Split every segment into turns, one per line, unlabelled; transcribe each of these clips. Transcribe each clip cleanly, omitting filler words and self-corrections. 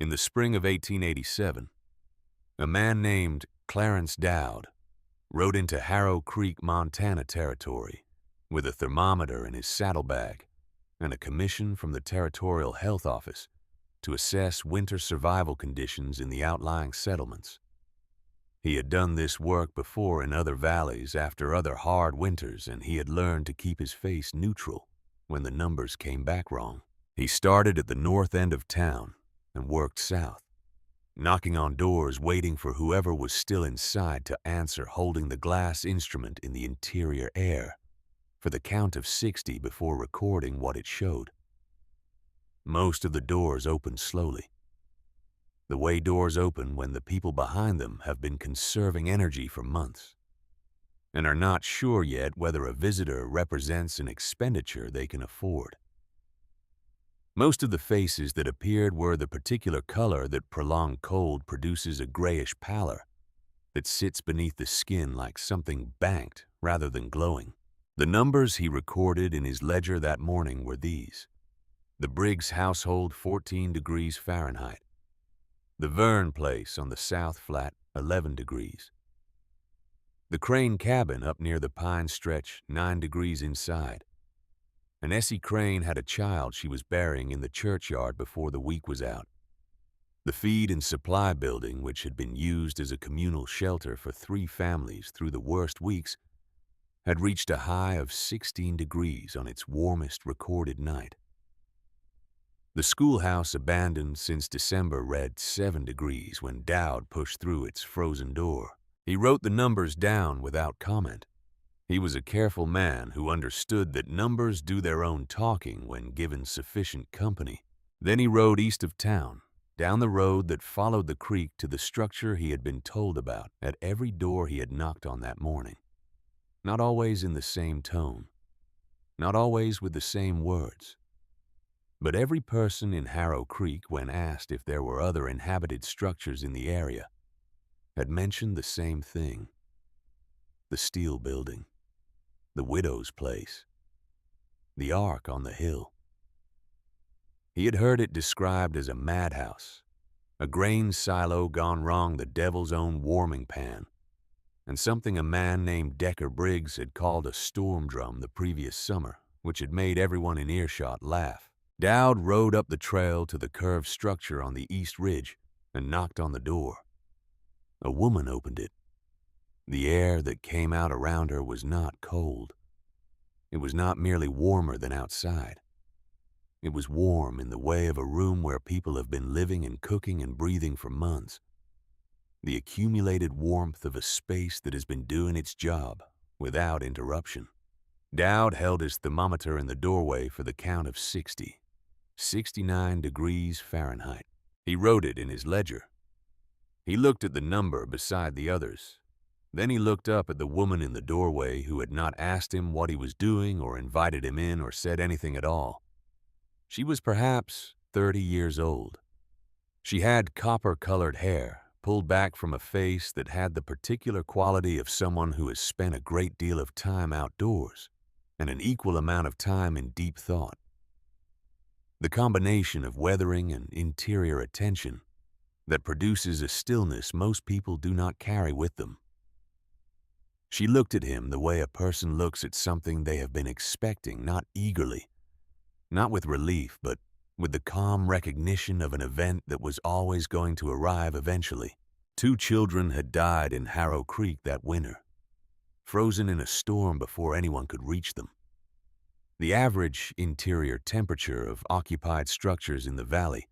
In the spring of 1887, a man named Clarence Dowd rode into Harrow Creek, Montana territory with a thermometer in his saddlebag and a commission from the Territorial Health Office to assess winter survival conditions in the outlying settlements. He had done this work before in other valleys after other hard winters, and he had learned to keep his face neutral when the numbers came back wrong. He started at the north end of town and worked south, knocking on doors, waiting for whoever was still inside to answer, holding the glass instrument in the interior air for the count of 60 before recording what it showed. Most of the doors opened slowly, the way doors open when the people behind them have been conserving energy for months and are not sure yet whether a visitor represents an expenditure they can afford. Most of the faces that appeared were the particular color that prolonged cold produces, a grayish pallor that sits beneath the skin like something banked rather than glowing. The numbers he recorded in his ledger that morning were these: the Briggs household, 14 degrees Fahrenheit. The Verne place on the South Flat, 11 degrees. The Crane cabin up near the Pine Stretch, 9 degrees inside. And Essie Crane had a child she was burying in the churchyard before the week was out. The feed and supply building, which had been used as a communal shelter for 3 families through the worst weeks, had reached a high of 16 degrees on its warmest recorded night. The schoolhouse, abandoned since December, read 7 degrees when Dowd pushed through its frozen door. He wrote the numbers down without comment. He was a careful man who understood that numbers do their own talking when given sufficient company. Then he rode east of town, down the road that followed the creek to the structure he had been told about at every door he had knocked on that morning. Not always in the same tone, not always with the same words. But every person in Harrow Creek, when asked if there were other inhabited structures in the area, had mentioned the same thing: the steel building, the widow's place, the Ark on the hill. He had heard it described as a madhouse, a grain silo gone wrong, the devil's own warming pan, and something a man named Decker Briggs had called a storm drum the previous summer, which had made everyone in earshot laugh. Dowd rode up the trail to the curved structure on the east ridge and knocked on the door. A woman opened it. The air that came out around her was not cold. It was not merely warmer than outside. It was warm in the way of a room where people have been living and cooking and breathing for months. The accumulated warmth of a space that has been doing its job without interruption. Dowd held his thermometer in the doorway for the count of 60, 69 degrees Fahrenheit. He wrote it in his ledger. He looked at the number beside the others. Then he looked up at the woman in the doorway who had not asked him what he was doing or invited him in or said anything at all. She was perhaps 30 years old. She had copper-colored hair, pulled back from a face that had the particular quality of someone who has spent a great deal of time outdoors and an equal amount of time in deep thought. The combination of weathering and interior attention that produces a stillness most people do not carry with them. She looked at him the way a person looks at something they have been expecting, not eagerly, not with relief, but with the calm recognition of an event that was always going to arrive eventually. 2 children had died in Harrow Creek that winter, frozen in a storm before anyone could reach them. The average interior temperature of occupied structures in the valley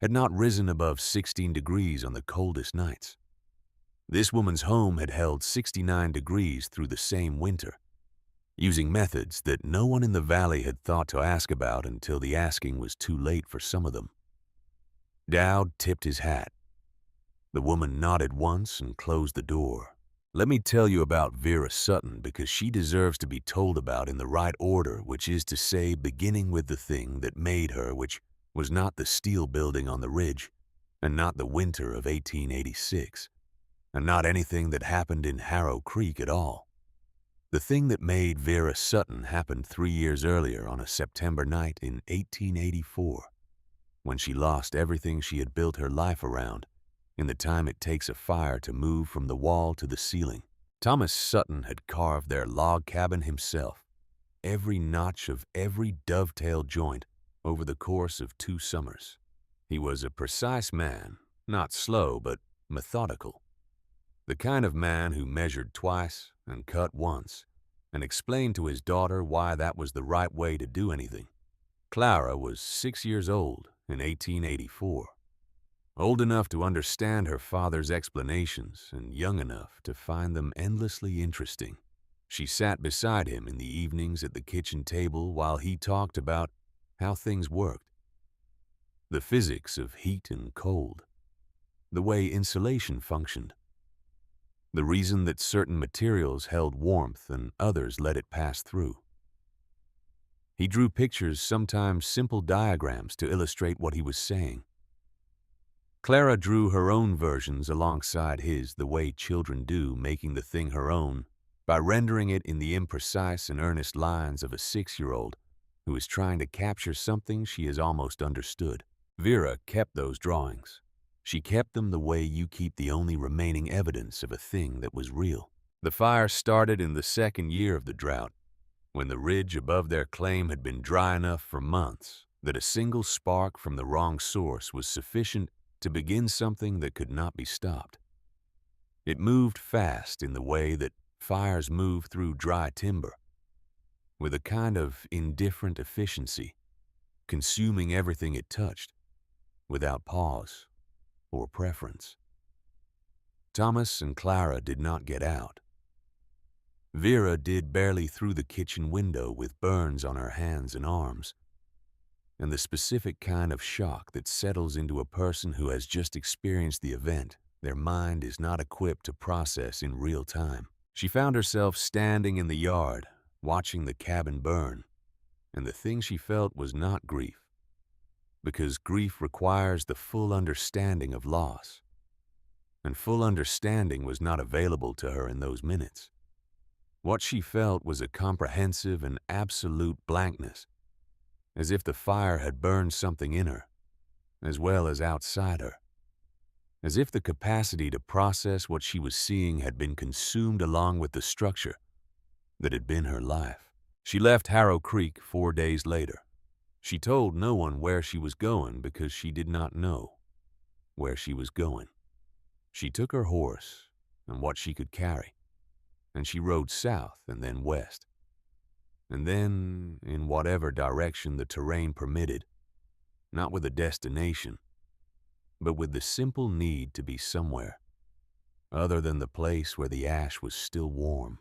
had not risen above 16 degrees on the coldest nights. This woman's home had held 69 degrees through the same winter, using methods that no one in the valley had thought to ask about until the asking was too late for some of them. Dowd tipped his hat. The woman nodded once and closed the door. Let me tell you about Vera Sutton, because she deserves to be told about in the right order, which is to say, beginning with the thing that made her, which was not the steel building on the ridge, and not the winter of 1886, and not anything that happened in Harrow Creek at all. The thing that made Vera Sutton happened 3 years earlier on a September night in 1884. when she lost everything she had built her life around in the time it takes a fire to move from the wall to the ceiling. Thomas Sutton had carved their log cabin himself, every notch of every dovetail joint over the course of 2 summers. He was a precise man, not slow but methodical. The kind of man who measured twice and cut once and explained to his daughter why that was the right way to do anything. Clara was 6 years old in 1884, old enough to understand her father's explanations and young enough to find them endlessly interesting. She sat beside him in the evenings at the kitchen table while he talked about how things worked, the physics of heat and cold, the way insulation functioned, the reason that certain materials held warmth and others let it pass through. He drew pictures, sometimes simple diagrams, to illustrate what he was saying. Clara drew her own versions alongside his, the way children do, making the thing her own by rendering it in the imprecise and earnest lines of a 6-year-old who is trying to capture something she has almost understood. Vera kept those drawings. She kept them the way you keep the only remaining evidence of a thing that was real. The fire started in the 2nd year of the drought, when the ridge above their claim had been dry enough for months that a single spark from the wrong source was sufficient to begin something that could not be stopped. It moved fast in the way that fires move through dry timber, with a kind of indifferent efficiency, consuming everything it touched, without pause or preference. Thomas and Clara did not get out. Vera did barely through the kitchen window with burns on her hands and arms, and the specific kind of shock that settles into a person who has just experienced the event their mind is not equipped to process in real time. She found herself standing in the yard, watching the cabin burn, and the thing she felt was not grief, because grief requires the full understanding of loss, and full understanding was not available to her in those minutes. What she felt was a comprehensive and absolute blankness, as if the fire had burned something in her, as well as outside her, as if the capacity to process what she was seeing had been consumed along with the structure that had been her life. She left Harrow Creek 4 days later. She told no one where she was going because she did not know where she was going. She took her horse and what she could carry, and she rode south and then west, and then in whatever direction the terrain permitted, not with a destination, but with the simple need to be somewhere other than the place where the ash was still warm.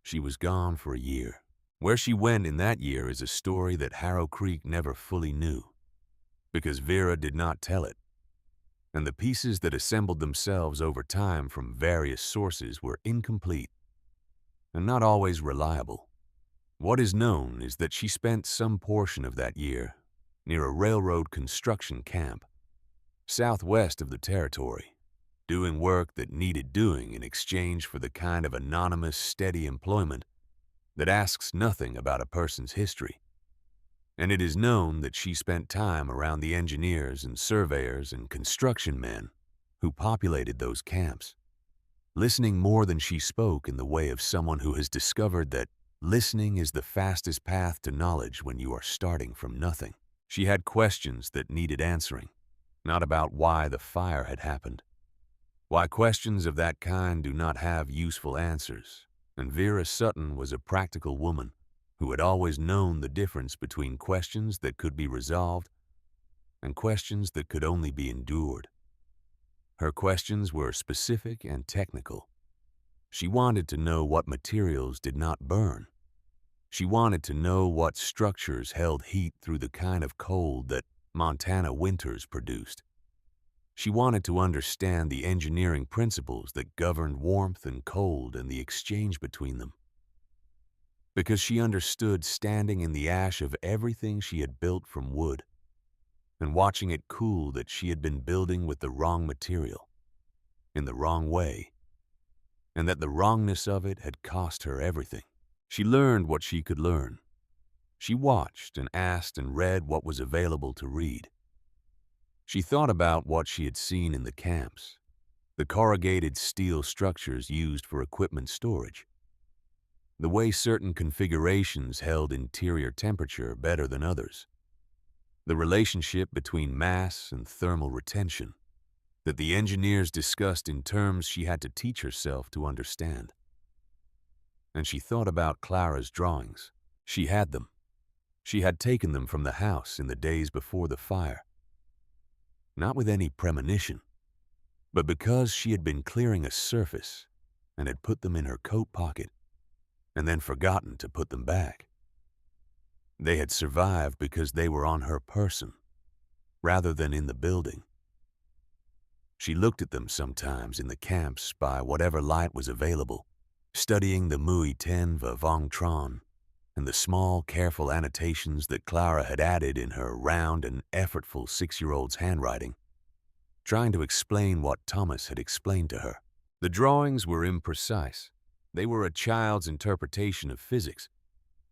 She was gone for a year. Where she went in that year is a story that Harrow Creek never fully knew, because Vera did not tell it, and the pieces that assembled themselves over time from various sources were incomplete and not always reliable. What is known is that she spent some portion of that year near a railroad construction camp, southwest of the territory, doing work that needed doing in exchange for the kind of anonymous, steady employment that asks nothing about a person's history. And it is known that she spent time around the engineers and surveyors and construction men who populated those camps, listening more than she spoke in the way of someone who has discovered that listening is the fastest path to knowledge when you are starting from nothing. She had questions that needed answering, not about why the fire had happened. Why questions of that kind do not have useful answers, and Vera Sutton was a practical woman who had always known the difference between questions that could be resolved and questions that could only be endured. Her questions were specific and technical. She wanted to know what materials did not burn. She wanted to know what structures held heat through the kind of cold that Montana winters produced. She wanted to understand the engineering principles that governed warmth and cold and the exchange between them, because she understood standing in the ash of everything she had built from wood and watching it cool that she had been building with the wrong material, in the wrong way, and that the wrongness of it had cost her everything. She learned what she could learn. She watched and asked and read what was available to read. She thought about what she had seen in the camps, the corrugated steel structures used for equipment storage, the way certain configurations held interior temperature better than others, the relationship between mass and thermal retention that the engineers discussed in terms she had to teach herself to understand. And she thought about Clara's drawings. She had them. She had taken them from the house in the days before the fire. Not with any premonition, but because she had been clearing a surface and had put them in her coat pocket and then forgotten to put them back. They had survived because they were on her person, rather than in the building. She looked at them sometimes in the camps by whatever light was available, studying the Mui Ten Va Vong Tron and the small, careful annotations that Clara had added in her round and effortful 6-year-old's handwriting, trying to explain what Thomas had explained to her. The drawings were imprecise. They were a child's interpretation of physics,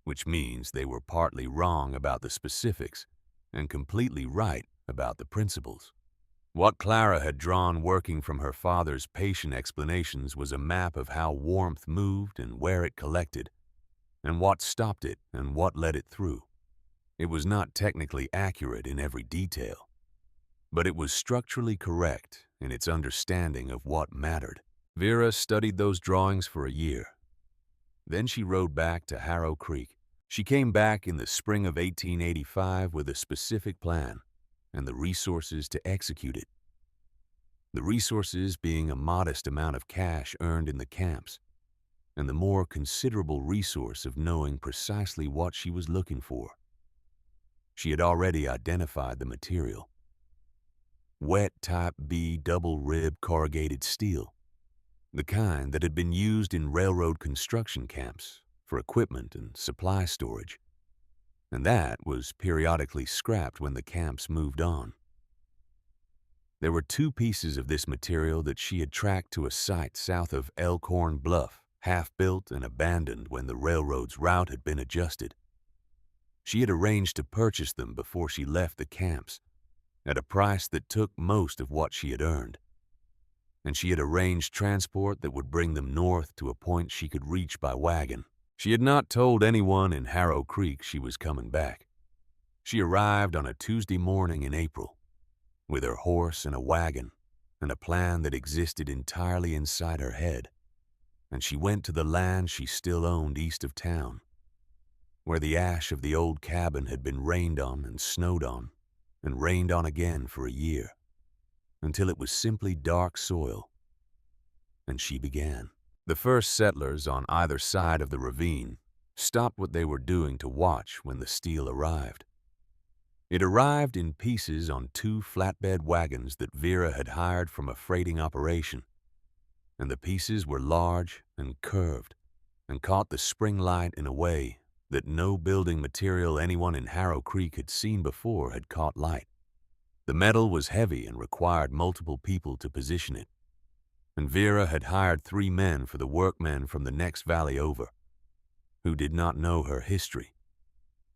which means they were partly wrong about the specifics and completely right about the principles. What Clara had drawn working from her father's patient explanations was a map of how warmth moved and where it collected, and what stopped it and what let it through. It was not technically accurate in every detail, but it was structurally correct in its understanding of what mattered. Vera studied those drawings for a year. Then she rode back to Harrow Creek. She came back in the spring of 1885 with a specific plan and the resources to execute it. The resources being a modest amount of cash earned in the camps, and the more considerable resource of knowing precisely what she was looking for. She had already identified the material. Wet Type B double-rib corrugated steel, the kind that had been used in railroad construction camps for equipment and supply storage, and that was periodically scrapped when the camps moved on. There were 2 pieces of this material that she had tracked to a site south of Elkhorn Bluff, half-built and abandoned when the railroad's route had been adjusted. She had arranged to purchase them before she left the camps, at a price that took most of what she had earned, and she had arranged transport that would bring them north to a point she could reach by wagon. She had not told anyone in Harrow Creek she was coming back. She arrived on a Tuesday morning in April, with her horse and a wagon, and a plan that existed entirely inside her head, and she went to the land she still owned east of town, where the ash of the old cabin had been rained on and snowed on, and rained on again for a year, until it was simply dark soil. And she began. The first settlers on either side of the ravine stopped what they were doing to watch when the steel arrived. It arrived in pieces on 2 flatbed wagons that Vera had hired from a freighting operation, and the pieces were large and curved and caught the spring light in a way that no building material anyone in Harrow Creek had seen before had caught light. The metal was heavy and required multiple people to position it, and Vera had hired 3 men for the workmen from the next valley over, who did not know her history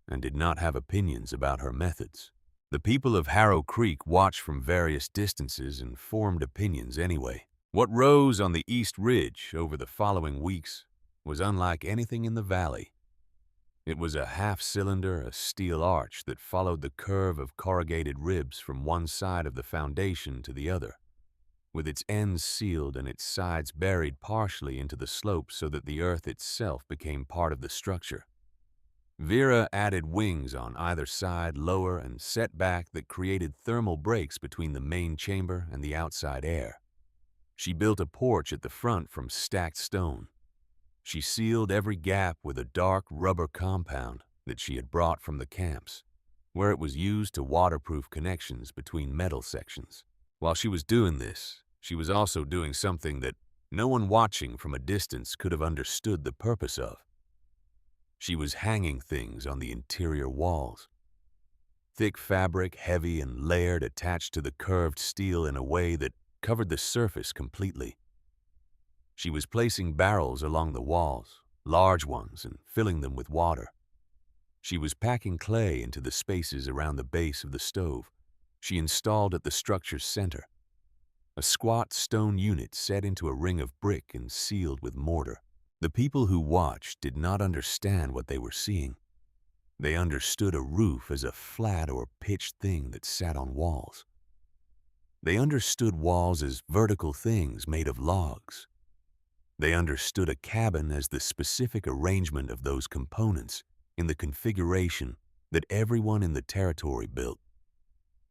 and did not have opinions about her methods. The people of Harrow Creek watched from various distances and formed opinions anyway. What rose on the East Ridge over the following weeks was unlike anything in the valley. It was a half-cylinder, a steel arch that followed the curve of corrugated ribs from one side of the foundation to the other, with its ends sealed and its sides buried partially into the slope so that the earth itself became part of the structure. Vera added wings on either side, lower and set back, that created thermal breaks between the main chamber and the outside air. She built a porch at the front from stacked stone. She sealed every gap with a dark rubber compound that she had brought from the camps, where it was used to waterproof connections between metal sections. While she was doing this, she was also doing something that no one watching from a distance could have understood the purpose of. She was hanging things on the interior walls. Thick fabric, heavy and layered, attached to the curved steel in a way that covered the surface completely. She was placing barrels along the walls, large ones, and filling them with water. She was packing clay into the spaces around the base of the stove, she installed at the structure's center, a squat stone unit set into a ring of brick and sealed with mortar. The people who watched did not understand what they were seeing. They understood a roof as a flat or pitched thing that sat on walls. They understood walls as vertical things made of logs. They understood a cabin as the specific arrangement of those components in the configuration that everyone in the territory built,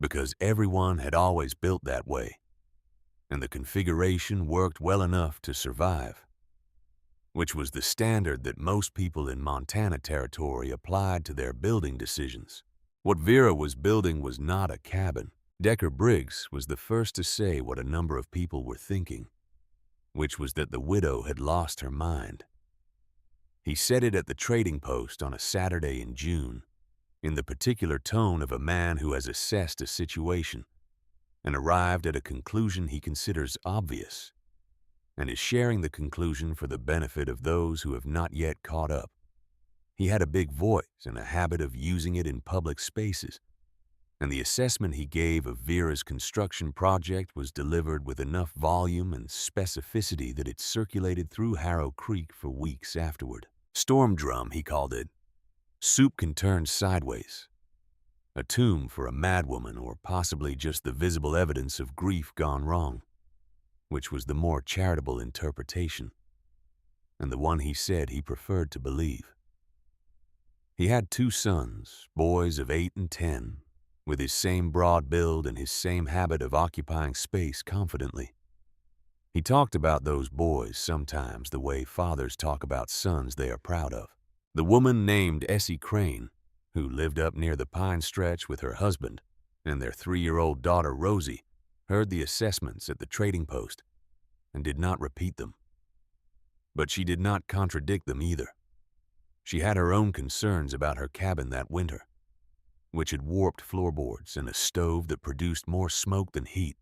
because everyone had always built that way, and the configuration worked well enough to survive, which was the standard that most people in Montana Territory applied to their building decisions. What Vera was building was not a cabin. Decker Briggs was the first to say what a number of people were thinking, which was that the widow had lost her mind. He said it at the trading post on a Saturday in June, in the particular tone of a man who has assessed a situation and arrived at a conclusion he considers obvious, and is sharing the conclusion for the benefit of those who have not yet caught up. He had a big voice and a habit of using it in public spaces, and the assessment he gave of Vera's construction project was delivered with enough volume and specificity that it circulated through Harrow Creek for weeks afterward. Storm drum, he called it. Soup can turn sideways. A tomb for a madwoman, or possibly just the visible evidence of grief gone wrong, which was the more charitable interpretation, and the one he said he preferred to believe. He had 2 sons, boys of 8 and 10, with his same broad build and his same habit of occupying space confidently. He talked about those boys sometimes the way fathers talk about sons they are proud of. The woman named Essie Crane, who lived up near the Pine Stretch with her husband and their 3-year-old daughter Rosie, heard the assessments at the trading post and did not repeat them. But she did not contradict them either. She had her own concerns about her cabin that winter, which had warped floorboards and a stove that produced more smoke than heat.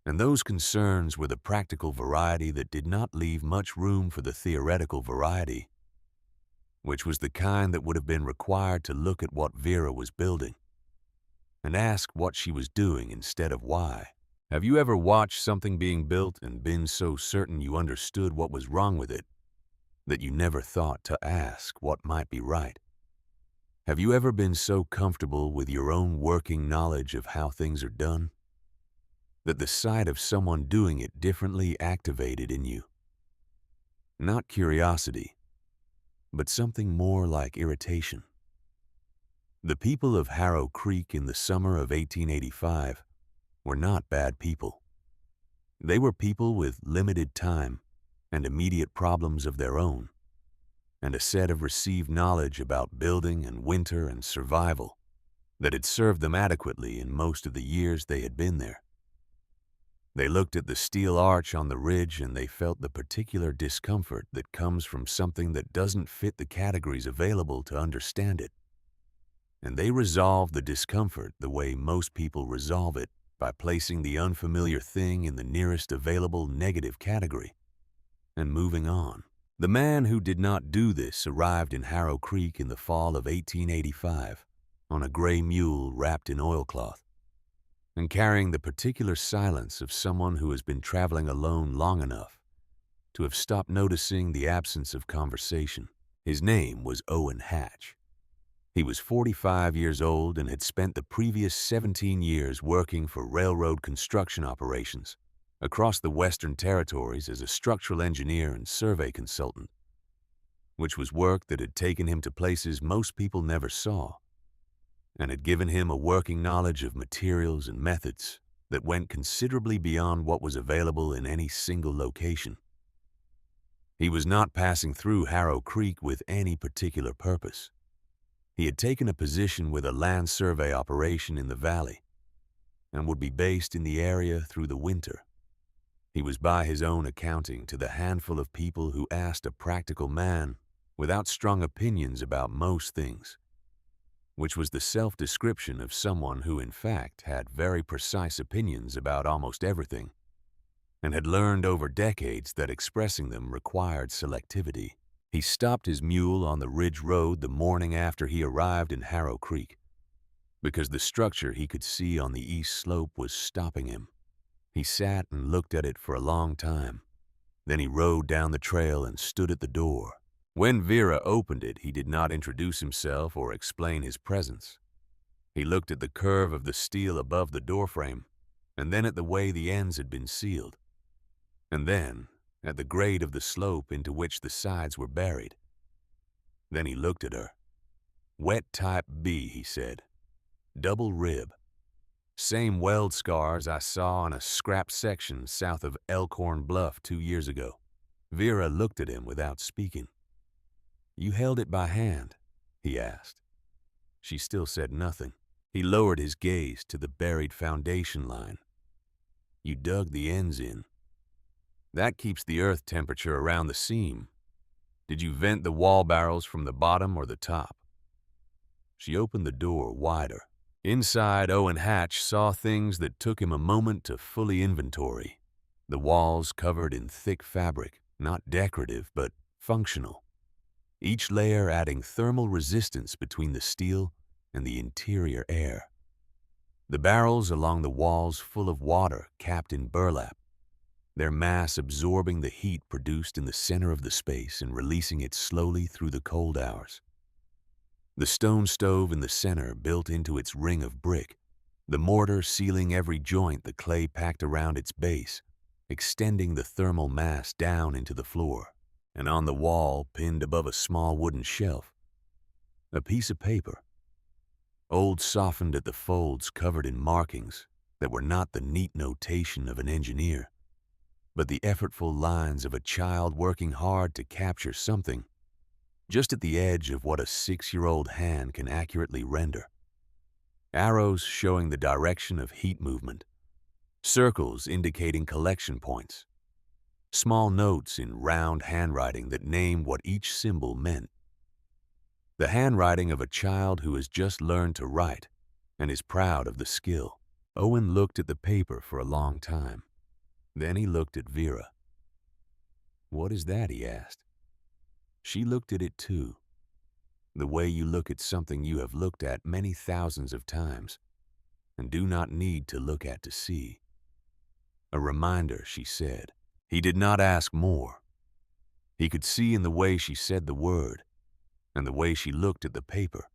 And those concerns were the practical variety that did not leave much room for the theoretical variety, which was the kind that would have been required to look at what Vera was building and ask what she was doing instead of why. Have you ever watched something being built and been so certain you understood what was wrong with it that you never thought to ask what might be right? Have you ever been so comfortable with your own working knowledge of how things are done that the sight of someone doing it differently activated in you not curiosity, but something more like irritation? The people of Harrow Creek in the summer of 1885 were not bad people. They were people with limited time and immediate problems of their own, and a set of received knowledge about building and winter and survival that had served them adequately in most of the years they had been there. They looked at the steel arch on the ridge and they felt the particular discomfort that comes from something that doesn't fit the categories available to understand it. And they resolved the discomfort the way most people resolve it, by placing the unfamiliar thing in the nearest available negative category and moving on. The man who did not do this arrived in Harrow Creek in the fall of 1885 on a gray mule wrapped in oilcloth and carrying the particular silence of someone who has been traveling alone long enough to have stopped noticing the absence of conversation. His name was Owen Hatch. He was 45 years old and had spent the previous 17 years working for railroad construction operations across the Western Territories as a structural engineer and survey consultant, which was work that had taken him to places most people never saw and had given him a working knowledge of materials and methods that went considerably beyond what was available in any single location. He was not passing through Harrow Creek with any particular purpose. He had taken a position with a land survey operation in the valley and would be based in the area through the winter. He was by his own accounting to the handful of people who asked a practical man without strong opinions about most things, which was the self-description of someone who in fact had very precise opinions about almost everything and had learned over decades that expressing them required selectivity. He stopped his mule on the Ridge Road the morning after he arrived in Harrow Creek because the structure he could see on the east slope was stopping him. He sat and looked at it for a long time. Then he rode down the trail and stood at the door. When Vera opened it, he did not introduce himself or explain his presence. He looked at the curve of the steel above the doorframe, and then at the way the ends had been sealed, and then at the grade of the slope into which the sides were buried. Then he looked at her. "Wet type B," he said. "Double rib. Same weld scars I saw on a scrap section south of Elkhorn Bluff 2 years ago." Vera looked at him without speaking. "You held it by hand?" he asked. She still said nothing. He lowered his gaze to the buried foundation line. "You dug the ends in. That keeps the earth temperature around the seam. Did you vent the wall barrels from the bottom or the top?" She opened the door wider. Inside, Owen Hatch saw things that took him a moment to fully inventory. The walls covered in thick fabric, not decorative, but functional. Each layer adding thermal resistance between the steel and the interior air. The barrels along the walls full of water capped in burlap, their mass absorbing the heat produced in the center of the space and releasing it slowly through the cold hours. The stone stove in the center built into its ring of brick, the mortar sealing every joint the clay packed around its base, extending the thermal mass down into the floor. And on the wall, pinned above a small wooden shelf, a piece of paper, old, softened at the folds, covered in markings that were not the neat notation of an engineer, but the effortful lines of a child working hard to capture something just at the edge of what a 6-year-old hand can accurately render. Arrows showing the direction of heat movement, circles indicating collection points, small notes in round handwriting that named what each symbol meant. The handwriting of a child who has just learned to write and is proud of the skill. Owen looked at the paper for a long time. Then he looked at Vera. "What is that?" he asked. She looked at it too, the way you look at something you have looked at many thousands of times and do not need to look at to see. "A reminder," she said. He did not ask more. He could see in the way she said the word and the way she looked at the paper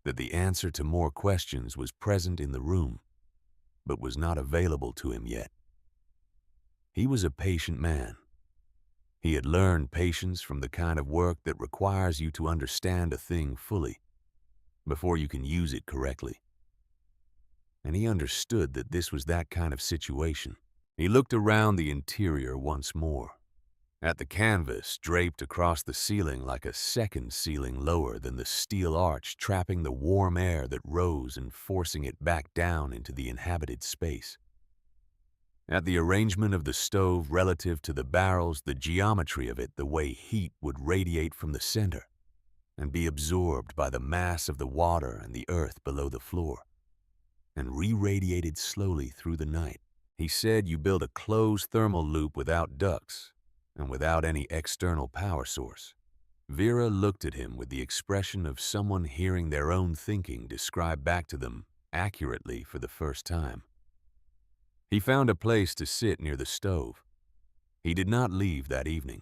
that the answer to more questions was present in the room, but was not available to him yet. He was a patient man. He had learned patience from the kind of work that requires you to understand a thing fully before you can use it correctly. And he understood that this was that kind of situation. He looked around the interior once more, at the canvas draped across the ceiling like a second ceiling lower than the steel arch trapping the warm air that rose and forcing it back down into the inhabited space. At the arrangement of the stove relative to the barrels, the geometry of it, the way heat would radiate from the center and be absorbed by the mass of the water and the earth below the floor, and re-radiated slowly through the night. He said you build a closed thermal loop without ducts and without any external power source. Vera looked at him with the expression of someone hearing their own thinking described back to them accurately for the first time. He found a place to sit near the stove. He did not leave that evening.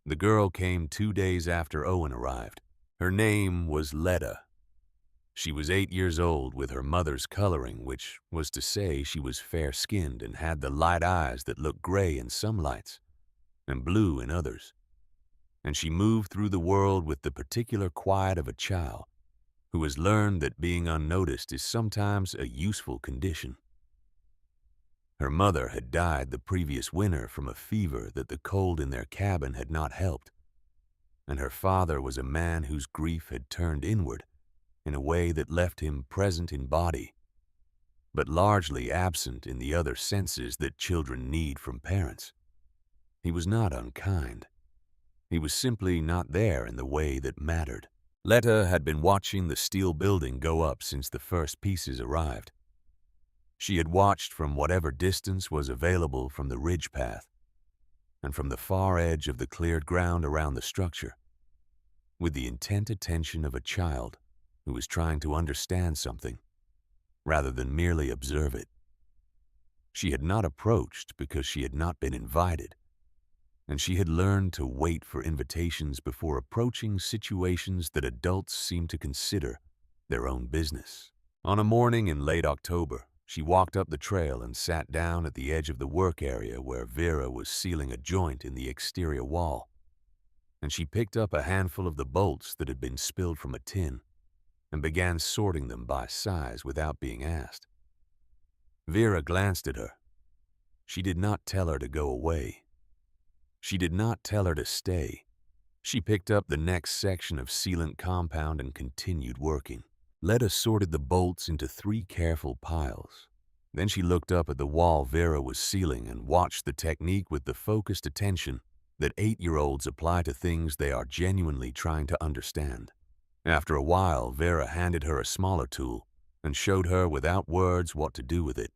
The girl came 2 days after Owen arrived. Her name was Letta. She was 8 years old with her mother's coloring, which was to say she was fair-skinned and had the light eyes that looked gray in some lights and blue in others. And she moved through the world with the particular quiet of a child who has learned that being unnoticed is sometimes a useful condition. Her mother had died the previous winter from a fever that the cold in their cabin had not helped, and her father was a man whose grief had turned inward in a way that left him present in body, but largely absent in the other senses that children need from parents. He was not unkind. He was simply not there in the way that mattered. Letta had been watching the steel building go up since the first pieces arrived. She had watched from whatever distance was available from the ridge path and from the far edge of the cleared ground around the structure, with the intent attention of a child who was trying to understand something rather than merely observe it. She had not approached because she had not been invited, and she had learned to wait for invitations before approaching situations that adults seem to consider their own business. On a morning in late October, she walked up the trail and sat down at the edge of the work area where Vera was sealing a joint in the exterior wall, and she picked up a handful of the bolts that had been spilled from a tin and began sorting them by size without being asked. Vera glanced at her. She did not tell her to go away. She did not tell her to stay. She picked up the next section of sealant compound and continued working. Letta sorted the bolts into 3 careful piles. Then she looked up at the wall Vera was sealing and watched the technique with the focused attention that 8-year-olds apply to things they are genuinely trying to understand. After a while, Vera handed her a smaller tool and showed her without words what to do with it.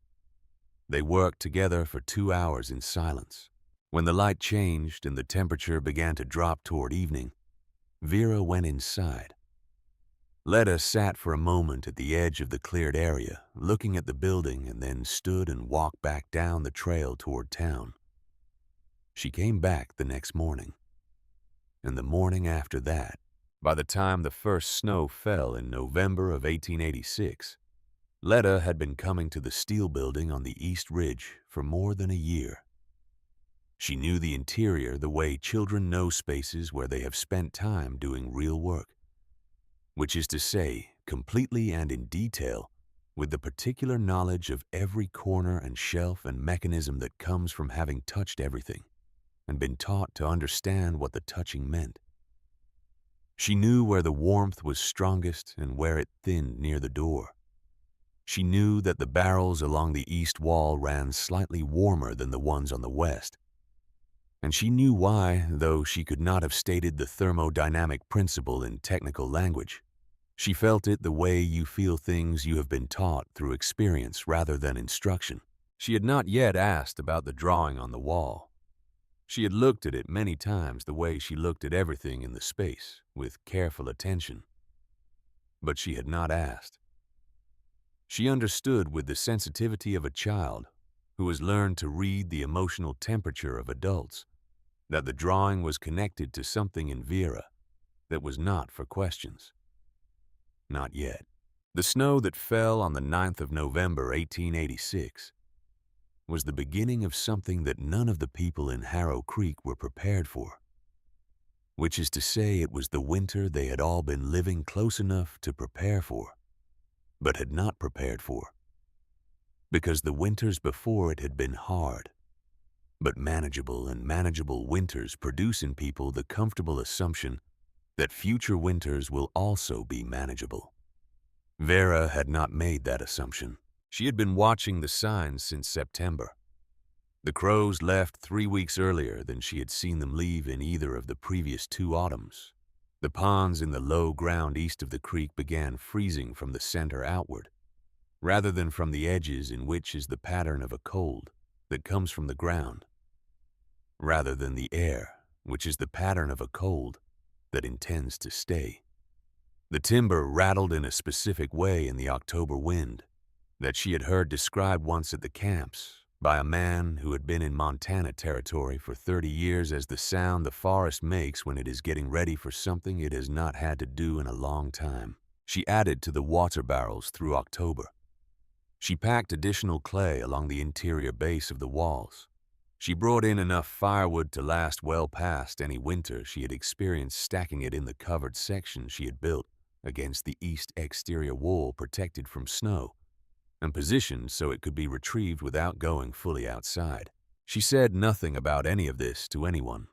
They worked together for 2 hours in silence. When the light changed and the temperature began to drop toward evening, Vera went inside. Letta sat for a moment at the edge of the cleared area, looking at the building, and then stood and walked back down the trail toward town. She came back the next morning, and the morning after that. By the time the first snow fell in November of 1886, Letta had been coming to the steel building on the East Ridge for more than a year. She knew the interior the way children know spaces where they have spent time doing real work, which is to say, completely and in detail, with the particular knowledge of every corner and shelf and mechanism that comes from having touched everything and been taught to understand what the touching meant. She knew where the warmth was strongest and where it thinned near the door. She knew that the barrels along the east wall ran slightly warmer than the ones on the west. And she knew why, though she could not have stated the thermodynamic principle in technical language. She felt it the way you feel things you have been taught through experience rather than instruction. She had not yet asked about the drawing on the wall. She had looked at it many times the way she looked at everything in the space, with careful attention. But she had not asked. She understood with the sensitivity of a child who has learned to read the emotional temperature of adults that the drawing was connected to something in Vera that was not for questions. Not yet. The snow that fell on the 9th of November, 1886, was the beginning of something that none of the people in Harrow Creek were prepared for, which is to say it was the winter they had all been living close enough to prepare for, but had not prepared for, because the winters before it had been hard. But manageable and manageable winters produce in people the comfortable assumption that future winters will also be manageable. Vera had not made that assumption. She had been watching the signs since September. The crows left 3 weeks earlier than she had seen them leave in either of the previous 2 autumns. The ponds in the low ground east of the creek began freezing from the center outward, rather than from the edges in which is the pattern of a cold that comes from the ground, rather than the air, which is the pattern of a cold that intends to stay. The timber rattled in a specific way in the October wind that she had heard described once at the camps by a man who had been in Montana territory for 30 years as the sound the forest makes when it is getting ready for something it has not had to do in a long time. She added to the water barrels through October. She packed additional clay along the interior base of the walls. She brought in enough firewood to last well past any winter she had experienced stacking it in the covered section she had built against the east exterior wall protected from snow and positioned so it could be retrieved without going fully outside. She said nothing about any of this to anyone.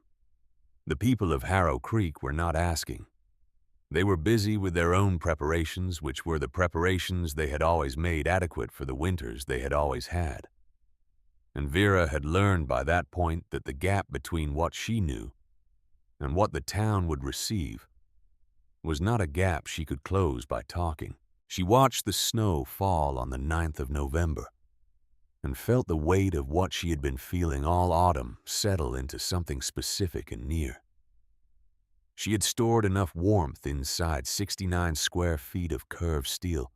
The people of Harrow Creek were not asking. They were busy with their own preparations, which were the preparations they had always made adequate for the winters they had always had. And Vera had learned by that point that the gap between what she knew and what the town would receive was not a gap she could close by talking. She watched the snow fall on the 9th of November and felt the weight of what she had been feeling all autumn settle into something specific and near. She had stored enough warmth inside 69 square feet of curved steel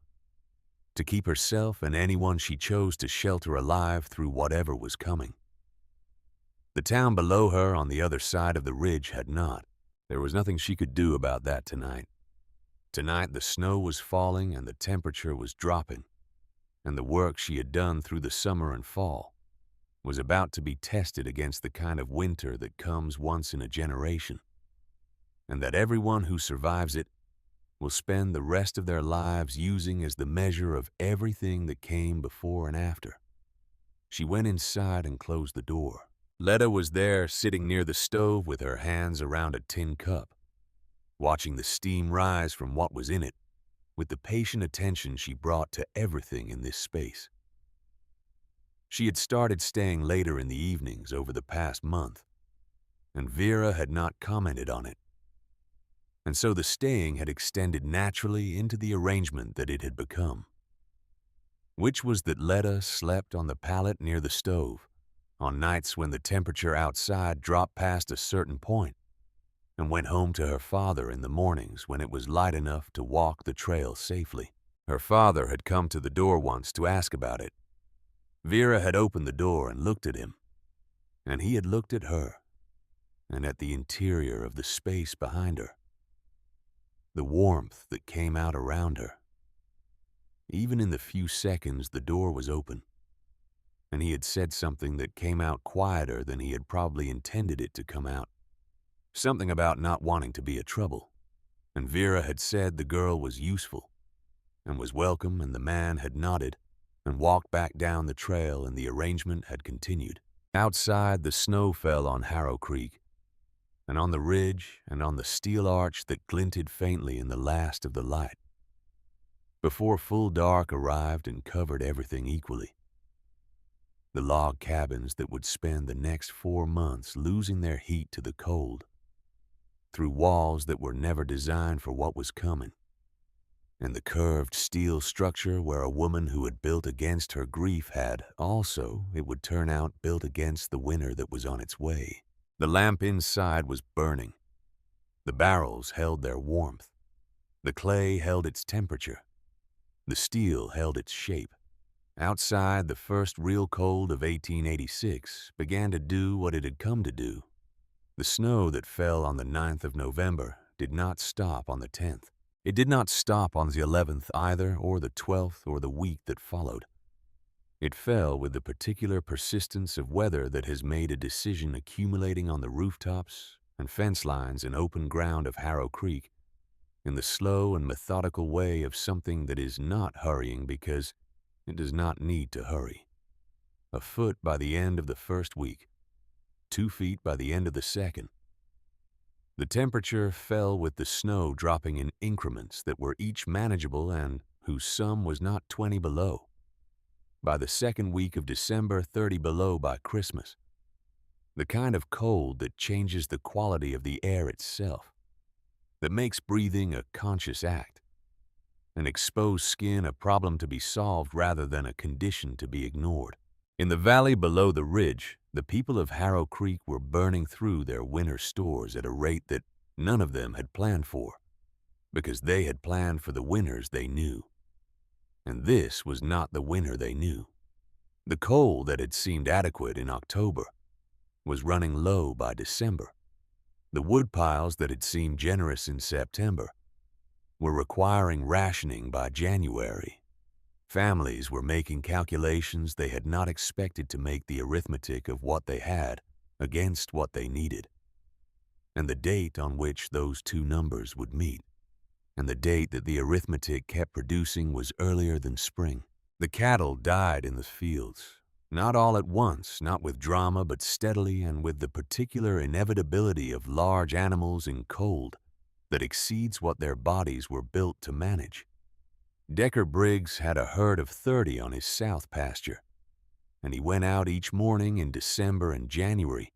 to keep herself and anyone she chose to shelter alive through whatever was coming. The town below her on the other side of the ridge had not. There was nothing she could do about that tonight. Tonight the snow was falling and the temperature was dropping, and the work she had done through the summer and fall was about to be tested against the kind of winter that comes once in a generation, and that everyone who survives it will spend the rest of their lives using as the measure of everything that came before and after. She went inside and closed the door. Letta was there sitting near the stove with her hands around a tin cup, watching the steam rise from what was in it with the patient attention she brought to everything in this space. She had started staying later in the evenings over the past month, and Vera had not commented on it. And so the staying had extended naturally into the arrangement that it had become, which was that Letta slept on the pallet near the stove on nights when the temperature outside dropped past a certain point, and went home to her father in the mornings when it was light enough to walk the trail safely. Her father had come to the door once to ask about it. Vera had opened the door and looked at him, and he had looked at her, and at the interior of the space behind her, the warmth that came out around her. Even in the few seconds the door was open, and he had said something that came out quieter than he had probably intended it to come out. Something about not wanting to be a trouble, and Vera had said the girl was useful and was welcome, and the man had nodded and walked back down the trail, and the arrangement had continued. Outside, the snow fell on Harrow Creek, and on the ridge and on the steel arch that glinted faintly in the last of the light, before full dark arrived and covered everything equally. The log cabins that would spend the next 4 months losing their heat to the cold, through walls that were never designed for what was coming, and the curved steel structure where a woman who had built against her grief had also, it would turn out, built against the winter that was on its way. The lamp inside was burning. The barrels held their warmth. The clay held its temperature. The steel held its shape. Outside, the first real cold of 1886 began to do what it had come to do. The snow that fell on the 9th of November did not stop on the 10th. It did not stop on the 11th either, or the 12th, or the week that followed. It fell with the particular persistence of weather that has made a decision accumulating on the rooftops and fence lines and open ground of Harrow Creek in the slow and methodical way of something that is not hurrying because it does not need to hurry. A foot by the end of the first week, 2 feet by the end of the second. The temperature fell with the snow dropping in increments that were each manageable and whose sum was not 20 below. By the second week of December, 30 below by Christmas. The kind of cold that changes the quality of the air itself, that makes breathing a conscious act, and exposed skin a problem to be solved rather than a condition to be ignored. In the valley below the ridge, the people of Harrow Creek were burning through their winter stores at a rate that none of them had planned for, because they had planned for the winters they knew. And this was not the winter they knew. The coal that had seemed adequate in October was running low by December. The wood piles that had seemed generous in September were requiring rationing by January. Families were making calculations they had not expected to make the arithmetic of what they had against what they needed, and the date on which those two numbers would meet. And the date that the arithmetic kept producing was earlier than spring. The cattle died in the fields, not all at once, not with drama, but steadily and with the particular inevitability of large animals in cold that exceeds what their bodies were built to manage. Decker Briggs had a herd of 30 on his south pasture, and he went out each morning in December and January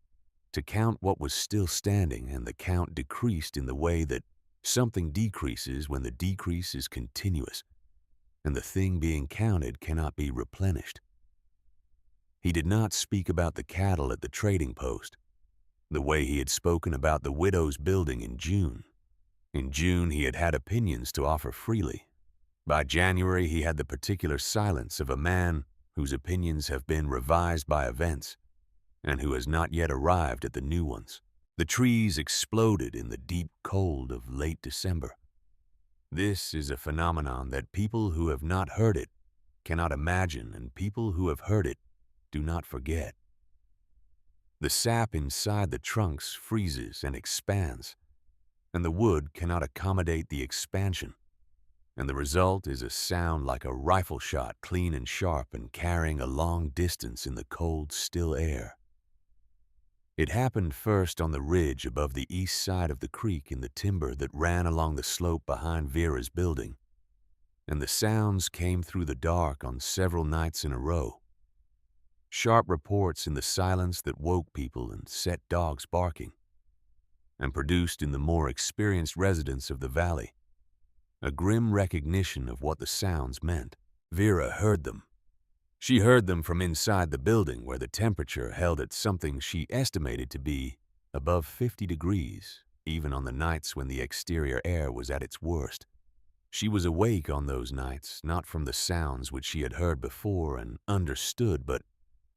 to count what was still standing, and the count decreased in the way that something decreases when the decrease is continuous, and the thing being counted cannot be replenished. He did not speak about the cattle at the trading post, The way he had spoken about the widow's building in June. In June, he had had opinions to offer freely. By January, he had the particular silence of a man whose opinions have been revised by events and who has not yet arrived at the new ones. The trees exploded in the deep cold of late December. This is a phenomenon that people who have not heard it cannot imagine, and people who have heard it do not forget. The sap inside the trunks freezes and expands, and the wood cannot accommodate the expansion, and the result is a sound like a rifle shot, clean and sharp and carrying a long distance in the cold, still air. It happened first on the ridge above the east side of the creek in the timber that ran along the slope behind Vera's building, and the sounds came through the dark on several nights in a row. Sharp reports in the silence that woke people and set dogs barking, and produced in the more experienced residents of the valley a grim recognition of what the sounds meant. Vera heard them. She heard them from inside the building where the temperature held at something she estimated to be above 50 degrees, even on the nights when the exterior air was at its worst. She was awake on those nights, not from the sounds which she had heard before and understood, but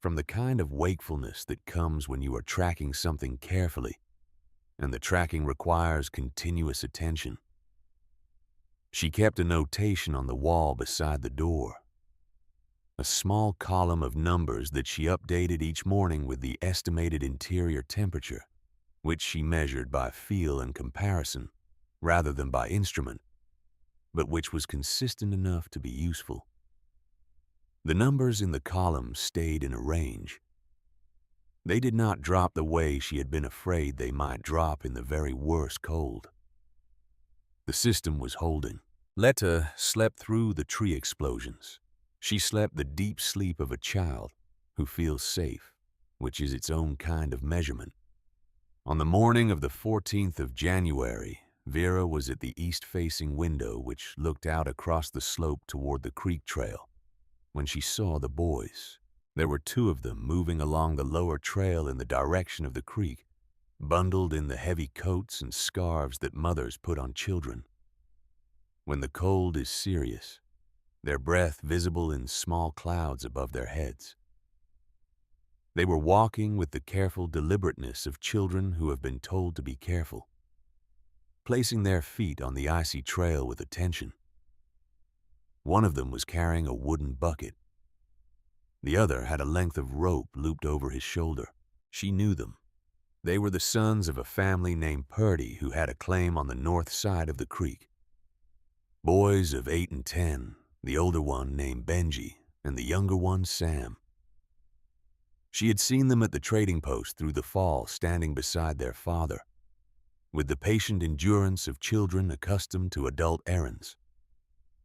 from the kind of wakefulness that comes when you are tracking something carefully, and the tracking requires continuous attention. She kept a notation on the wall beside the door, a small column of numbers that she updated each morning with the estimated interior temperature, which she measured by feel and comparison rather than by instrument, but which was consistent enough to be useful. The numbers in the column stayed in a range. They did not drop the way she had been afraid they might drop in the very worst cold. The system was holding. Letta slept through the tree explosions. She slept the deep sleep of a child who feels safe, which is its own kind of measurement. On the morning of the 14th of January, Vera was at the east-facing window which looked out across the slope toward the creek trail when she saw the boys. There were two of them moving along the lower trail in the direction of the creek, bundled in the heavy coats and scarves that mothers put on children. When the cold is serious, their breath visible in small clouds above their heads. They were walking with the careful deliberateness of children who have been told to be careful, placing their feet on the icy trail with attention. One of them was carrying a wooden bucket. The other had a length of rope looped over his shoulder. She knew them. They were the sons of a family named Purdy who had a claim on the north side of the creek. Boys of 8 and 10, the older one named Benji, and the younger one Sam. She had seen them at the trading post through the fall standing beside their father, with the patient endurance of children accustomed to adult errands.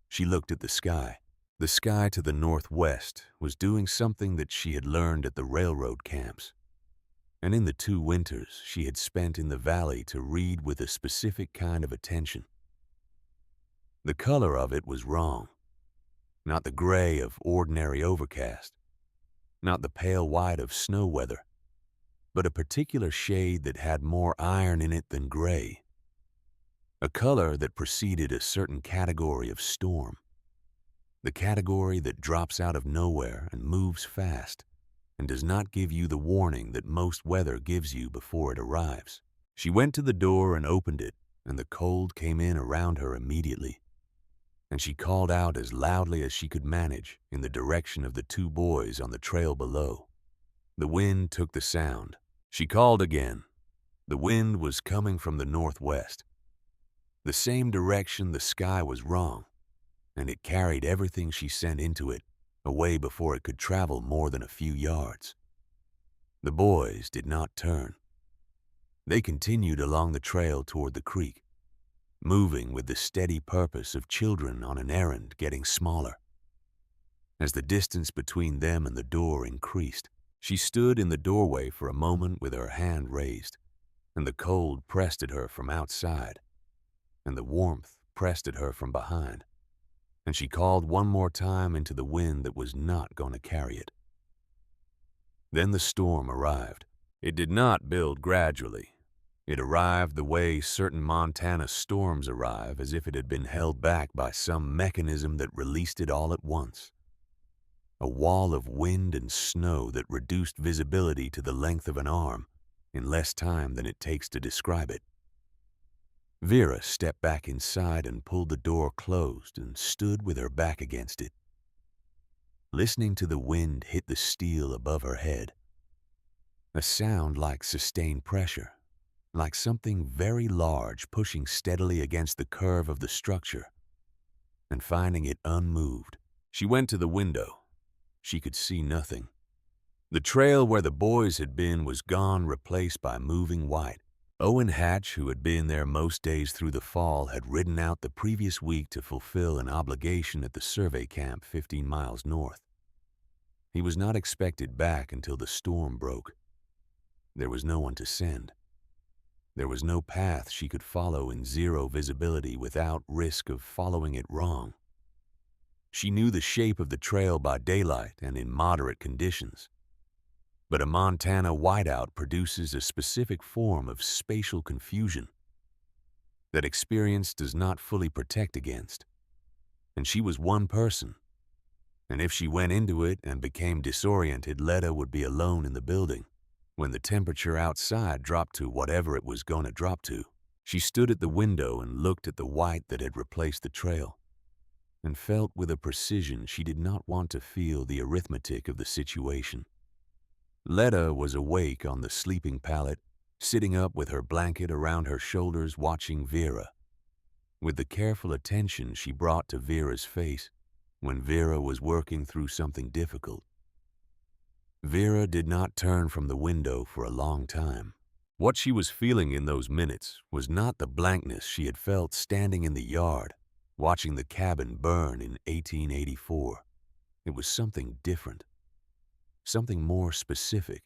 She looked at the sky. The sky to the northwest was doing something that she had learned at the railroad camps, and in the 2 winters she had spent in the valley to read with a specific kind of attention. The color of it was wrong. Not the gray of ordinary overcast, not the pale white of snow weather, but a particular shade that had more iron in it than gray. A color that preceded a certain category of storm, the category that drops out of nowhere and moves fast and does not give you the warning that most weather gives you before it arrives. She went to the door and opened it, and the cold came in around her immediately, and she called out as loudly as she could manage in the direction of the 2 boys on the trail below. The wind took the sound. She called again. The wind was coming from the northwest. The same direction. The sky was wrong, and it carried everything she sent into it away before it could travel more than a few yards. The boys did not turn. They continued along the trail toward the creek, moving with the steady purpose of children on an errand getting smaller. As the distance between them and the door increased, she stood in the doorway for a moment with her hand raised, and the cold pressed at her from outside, and the warmth pressed at her from behind, and she called one more time into the wind that was not going to carry it. Then the storm arrived. It did not build gradually. It arrived the way certain Montana storms arrive, as if it had been held back by some mechanism that released it all at once. A wall of wind and snow that reduced visibility to the length of an arm in less time than it takes to describe it. Vera stepped back inside and pulled the door closed and stood with her back against it, listening to the wind hit the steel above her head. A sound like sustained pressure, like something very large pushing steadily against the curve of the structure, and finding it unmoved. She went to the window. She could see nothing. The trail where the boys had been was gone, replaced by moving white. Owen Hatch, who had been there most days through the fall, had ridden out the previous week to fulfill an obligation at the survey camp 15 miles north. He was not expected back until the storm broke. There was no one to send. There was no path she could follow in zero visibility without risk of following it wrong. She knew the shape of the trail by daylight and in moderate conditions. But a Montana whiteout produces a specific form of spatial confusion that experience does not fully protect against. And she was one person. And if she went into it and became disoriented, Letta would be alone in the building. When the temperature outside dropped to whatever it was going to drop to, she stood at the window and looked at the white that had replaced the trail, and felt with a precision she did not want to feel the arithmetic of the situation. Letta was awake on the sleeping pallet, sitting up with her blanket around her shoulders, watching Vera, with the careful attention she brought to Vera's face when Vera was working through something difficult. Vera did not turn from the window for a long time. What she was feeling in those minutes was not the blankness she had felt standing in the yard, watching the cabin burn in 1884. It was something different, something more specific,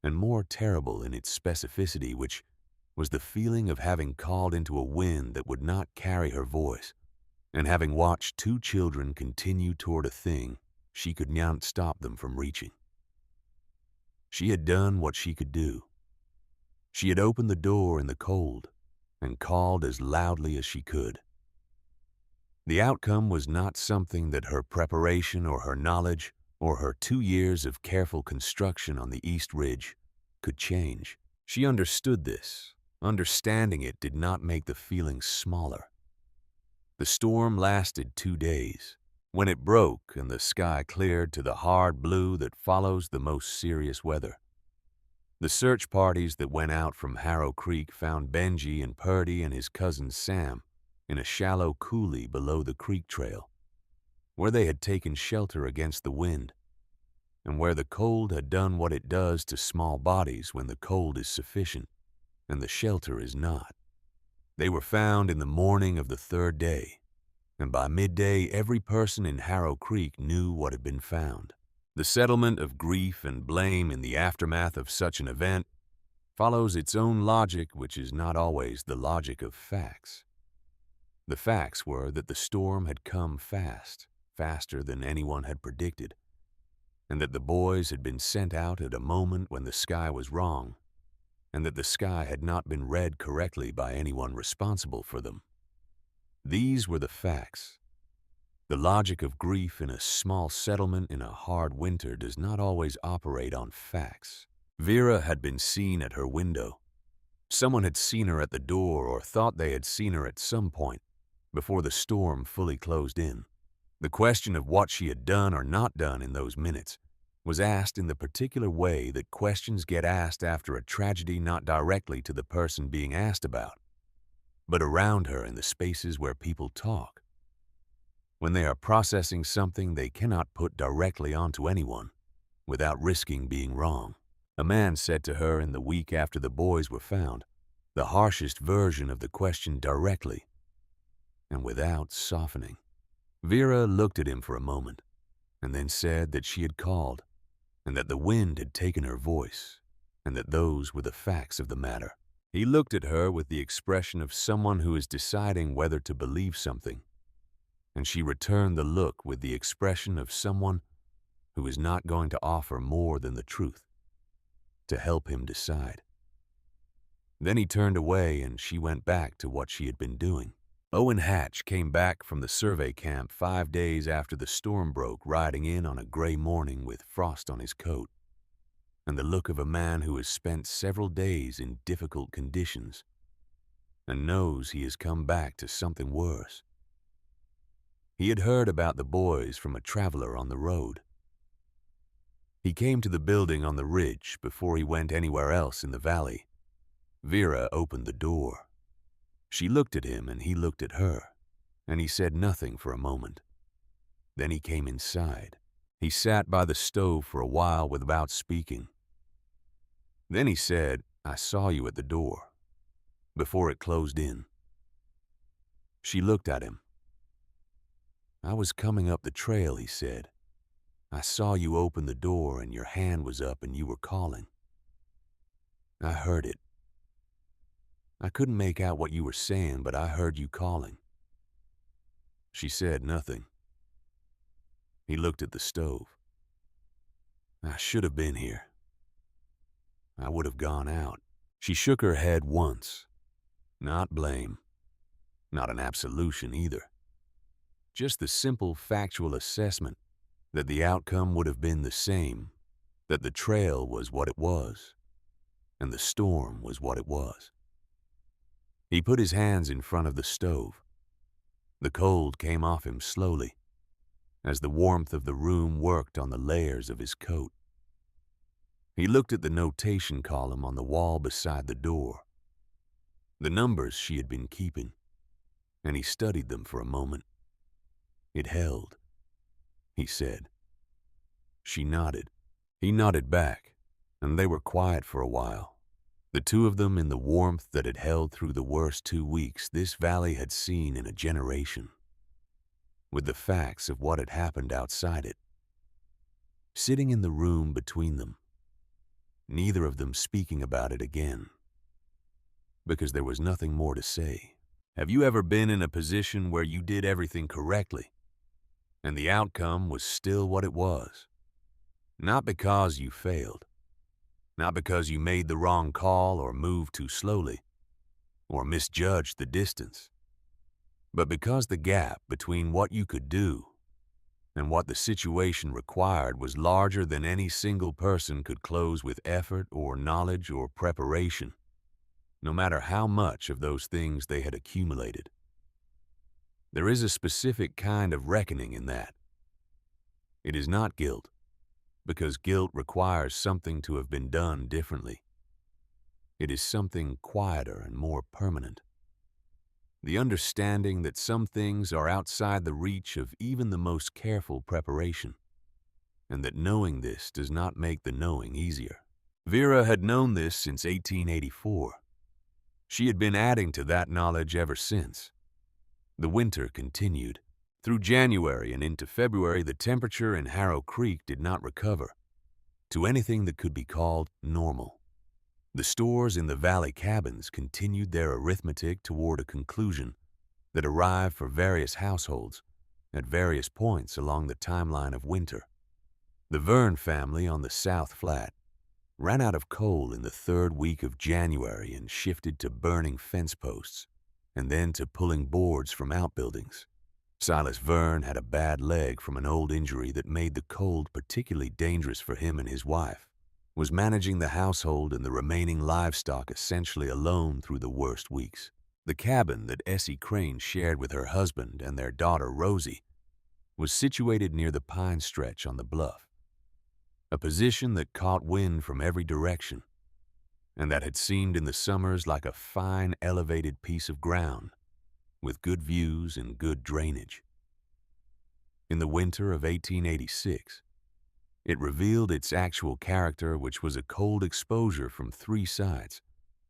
and more terrible in its specificity, which was the feeling of having called into a wind that would not carry her voice, and having watched two children continue toward a thing she could not stop them from reaching. She had done what she could do. She had opened the door in the cold and called as loudly as she could. The outcome was not something that her preparation or her knowledge or her 2 years of careful construction on the East Ridge could change. She understood this. Understanding it did not make the feeling smaller. The storm lasted 2 days. When it broke and the sky cleared to the hard blue that follows the most serious weather, the search parties that went out from Harrow Creek found Benji and Purdy and his cousin Sam in a shallow coulee below the creek trail, where they had taken shelter against the wind, and where the cold had done what it does to small bodies when the cold is sufficient and the shelter is not. They were found in the morning of the 3rd day, and by midday every person in Harrow Creek knew what had been found. The settlement of grief and blame in the aftermath of such an event follows its own logic, which is not always the logic of facts. The facts were that the storm had come fast, faster than anyone had predicted, and that the boys had been sent out at a moment when the sky was wrong, and that the sky had not been read correctly by anyone responsible for them. These were the facts. The logic of grief in a small settlement in a hard winter does not always operate on facts. Vera had been seen at her window. Someone had seen her at the door or thought they had seen her at some point before the storm fully closed in. The question of what she had done or not done in those minutes was asked in the particular way that questions get asked after a tragedy, not directly to the person being asked about, but around her in the spaces where people talk. When they are processing something they cannot put directly onto anyone without risking being wrong. A man said to her in the week after the boys were found the harshest version of the question directly and without softening. Vera looked at him for a moment and then said that she had called and that the wind had taken her voice and that those were the facts of the matter. He looked at her with the expression of someone who is deciding whether to believe something, and she returned the look with the expression of someone who is not going to offer more than the truth. to help him decide. Then he turned away and she went back to what she had been doing. Owen Hatch came back from the survey camp 5 days after the storm broke, riding in on a gray morning with frost on his coat, and the look of a man who has spent several days in difficult conditions and knows he has come back to something worse. He had heard about the boys from a traveler on the road. He came to the building on the ridge before he went anywhere else in the valley. Vera opened the door. She looked at him and he looked at her, and he said nothing for a moment. Then he came inside. He sat by the stove for a while without speaking. Then he said, "I saw you at the door," before it closed in. She looked at him. "I was coming up the trail," he said. "I saw you open the door and your hand was up and you were calling. I heard it. I couldn't make out what you were saying, but I heard you calling." She said nothing. He looked at the stove. "I should have been here. I would have gone out." She shook her head once. Not blame. Not an absolution either. Just the simple factual assessment that the outcome would have been the same, that the trail was what it was, and the storm was what it was. He put his hands in front of the stove. The cold came off him slowly, as the warmth of the room worked on the layers of his coat. He looked at the notation column on the wall beside the door, the numbers she had been keeping, and he studied them for a moment. It held, he said. She nodded. He nodded back, and they were quiet for a while. The two of them in the warmth that had held through the worst 2 weeks this valley had seen in a generation, with the facts of what had happened outside it. Sitting in the room between them, neither of them speaking about it again, because there was nothing more to say. Have you ever been in a position where you did everything correctly, and the outcome was still what it was? Not because you failed, not because you made the wrong call or moved too slowly, or misjudged the distance, but because the gap between what you could do and what the situation required was larger than any single person could close with effort or knowledge or preparation, no matter how much of those things they had accumulated. There is a specific kind of reckoning in that. It is not guilt, because guilt requires something to have been done differently. It is something quieter and more permanent. The understanding that some things are outside the reach of even the most careful preparation, and that knowing this does not make the knowing easier. Vera had known this since 1884. She had been adding to that knowledge ever since. The winter continued. Through January and into February, the temperature in Harrow Creek did not recover to anything that could be called normal. The stores in the valley cabins continued their arithmetic toward a conclusion that arrived for various households at various points along the timeline of winter. The Verne family on the South Flat ran out of coal in the 3rd week of January and shifted to burning fence posts and then to pulling boards from outbuildings. Silas Verne had a bad leg from an old injury that made the cold particularly dangerous for him and his wife, was managing the household and the remaining livestock essentially alone through the worst weeks. The cabin that Essie Crane shared with her husband and their daughter Rosie was situated near the pine stretch on the bluff, a position that caught wind from every direction, and that had seemed in the summers like a fine elevated piece of ground with good views and good drainage. In the winter of 1886, it revealed its actual character, which was a cold exposure from 3 sides,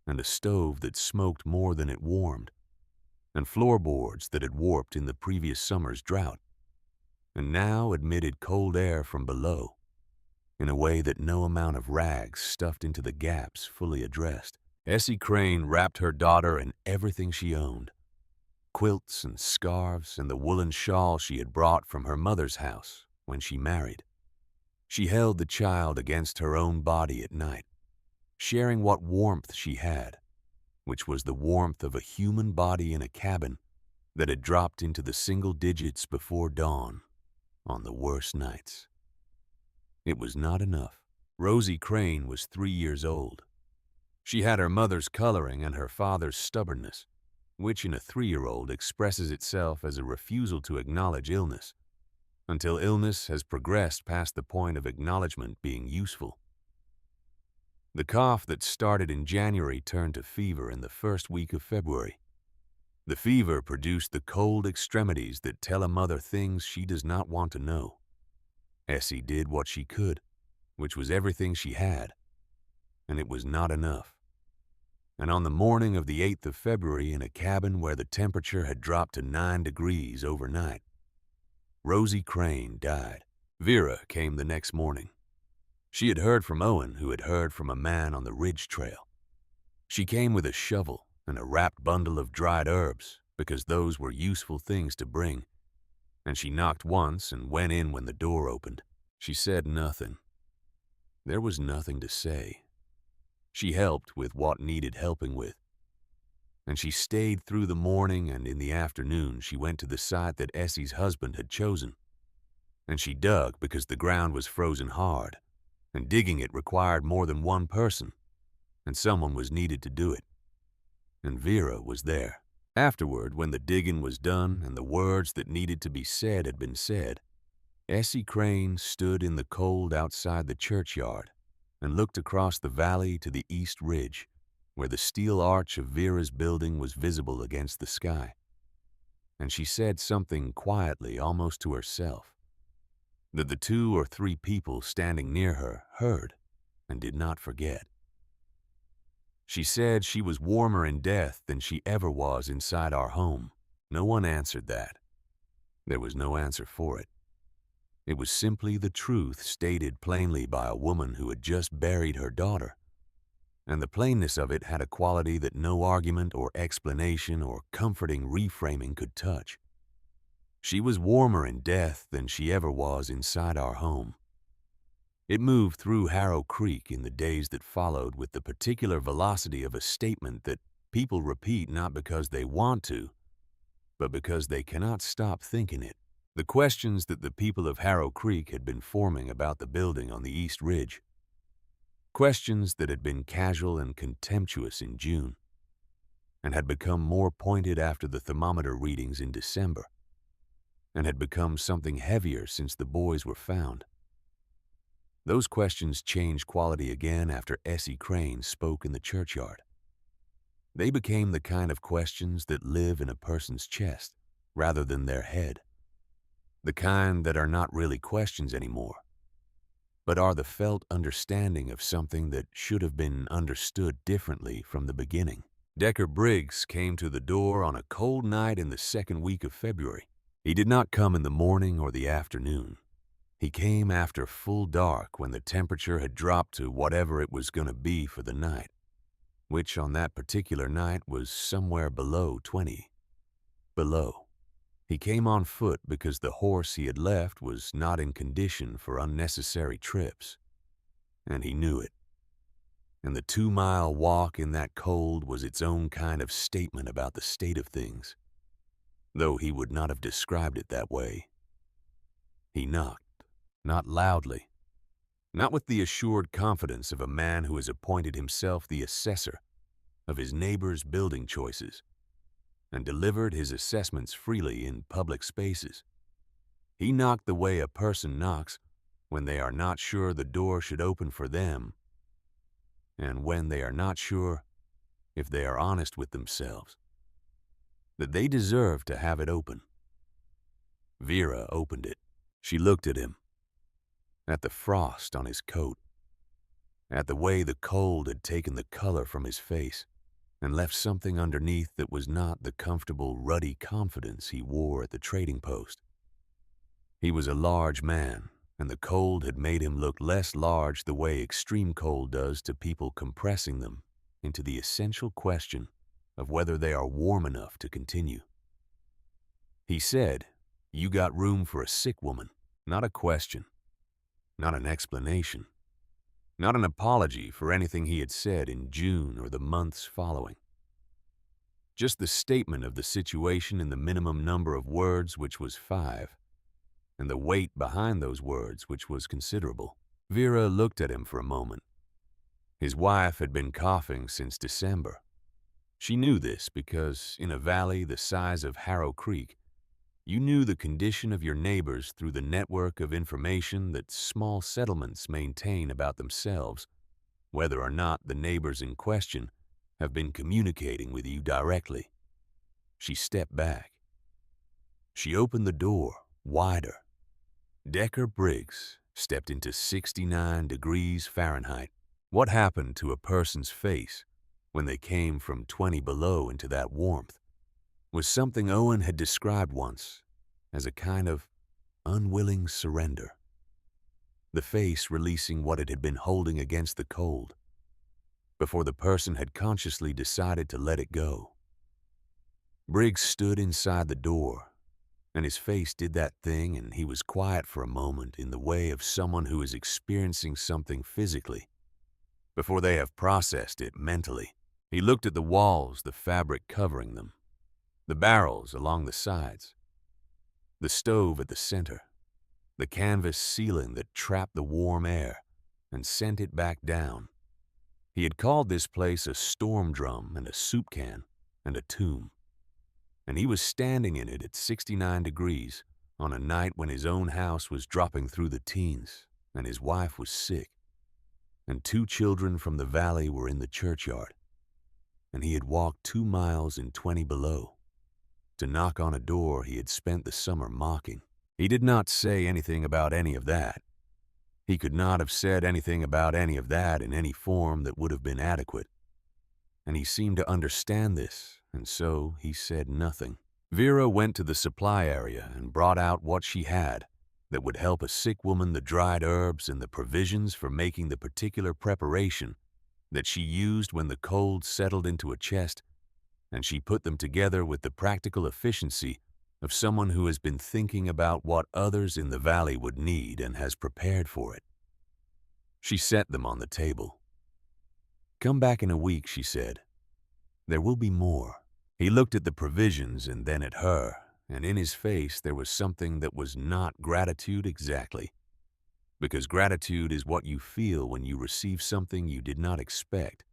and a stove that smoked more than it warmed, and floorboards that had warped in the previous summer's drought, and now admitted cold air from below, in a way that no amount of rags stuffed into the gaps fully addressed. Essie Crane wrapped her daughter in everything she owned, quilts and scarves and the woolen shawl she had brought from her mother's house when she married. She held the child against her own body at night, sharing what warmth she had, which was the warmth of a human body in a cabin that had dropped into the single digits before dawn on the worst nights. It was not enough. Rosie Crane was 3 years old. She had her mother's coloring and her father's stubbornness, which in a 3-year-old expresses itself as a refusal to acknowledge illness, until illness has progressed past the point of acknowledgement being useful. The cough that started in January turned to fever in the first week of February. The fever produced the cold extremities that tell a mother things she does not want to know. Essie did what she could, which was everything she had, and it was not enough. And on the morning of the 8th of February, in a cabin where the temperature had dropped to 9 degrees overnight, Rosie Crane died. Vera came the next morning. She had heard from Owen, who had heard from a man on the ridge trail. She came with a shovel and a wrapped bundle of dried herbs, because those were useful things to bring, and she knocked once and went in when the door opened. She said nothing. There was nothing to say. She helped with what needed helping with, and she stayed through the morning, and in the afternoon she went to the site that Essie's husband had chosen, and she dug because the ground was frozen hard, and digging it required more than one person, and someone was needed to do it. And Vera was there. Afterward, when the digging was done and the words that needed to be said had been said, Essie Crane stood in the cold outside the churchyard and looked across the valley to the east ridge, where the steel arch of Vera's building was visible against the sky. And she said something quietly, almost to herself, that the 2 or 3 people standing near her heard and did not forget. She said she was warmer in death than she ever was inside our home. No one answered that. There was no answer for it. It was simply the truth stated plainly by a woman who had just buried her daughter, and the plainness of it had a quality that no argument or explanation or comforting reframing could touch. She was warmer in death than she ever was inside our home. It moved through Harrow Creek in the days that followed with the particular velocity of a statement that people repeat not because they want to, but because they cannot stop thinking it. The questions that the people of Harrow Creek had been forming about the building on the East Ridge, questions that had been casual and contemptuous in June, and had become more pointed after the thermometer readings in December, and had become something heavier since the boys were found. Those questions changed quality again after Essie Crane spoke in the churchyard. They became the kind of questions that live in a person's chest rather than their head. The kind that are not really questions anymore, but are the felt understanding of something that should have been understood differently from the beginning. Decker Briggs came to the door on a cold night in the second week of February. He did not come in the morning or the afternoon. He came after full dark when the temperature had dropped to whatever it was going to be for the night, which on that particular night was somewhere below 20. Below. He came on foot because the horse he had left was not in condition for unnecessary trips, and he knew it. And the 2-mile walk in that cold was its own kind of statement about the state of things, though he would not have described it that way. He knocked, not loudly, not with the assured confidence of a man who has appointed himself the assessor of his neighbor's building choices, and delivered his assessments freely in public spaces. He knocked the way a person knocks when they are not sure the door should open for them, and when they are not sure, if they are honest with themselves, that they deserve to have it open. Vera opened it. She looked at him, at the frost on his coat, at the way the cold had taken the color from his face, and left something underneath that was not the comfortable, ruddy confidence he wore at the trading post. He was a large man, and the cold had made him look less large the way extreme cold does to people compressing them into the essential question of whether they are warm enough to continue. He said, "You got room for a sick woman," not a question, not an explanation, not an apology for anything he had said in June or the months following. Just the statement of the situation in the minimum number of words, which was 5, and the weight behind those words, which was considerable. Vera looked at him for a moment. His wife had been coughing since December. She knew this because, in a valley the size of Harrow Creek, you knew the condition of your neighbors through the network of information that small settlements maintain about themselves, whether or not the neighbors in question have been communicating with you directly. She stepped back. She opened the door wider. Decker Briggs stepped into 69 degrees Fahrenheit. What happened to a person's face when they came from 20 below into that warmth was something Owen had described once as a kind of unwilling surrender. The face releasing what it had been holding against the cold before the person had consciously decided to let it go. Briggs stood inside the door, and his face did that thing, and he was quiet for a moment in the way of someone who is experiencing something physically before they have processed it mentally. He looked at the walls, the fabric covering them, the barrels along the sides, the stove at the center, the canvas ceiling that trapped the warm air and sent it back down. He had called this place a storm drum and a soup can and a tomb, and he was standing in it at 69 degrees on a night when his own house was dropping through the teens and his wife was sick, and 2 children from the valley were in the churchyard, and he had walked 2 miles in 20 below to knock on a door he had spent the summer mocking. He did not say anything about any of that. He could not have said anything about any of that in any form that would have been adequate. And he seemed to understand this, and so he said nothing. Vera went to the supply area and brought out what she had that would help a sick woman, the dried herbs and the provisions for making the particular preparation that she used when the cold settled into a chest, and she put them together with the practical efficiency of someone who has been thinking about what others in the valley would need and has prepared for it. She set them on the table. "Come back in a week," she said. "There will be more." He looked at the provisions and then at her, and in his face there was something that was not gratitude exactly, because gratitude is what you feel when you receive something you did not expect.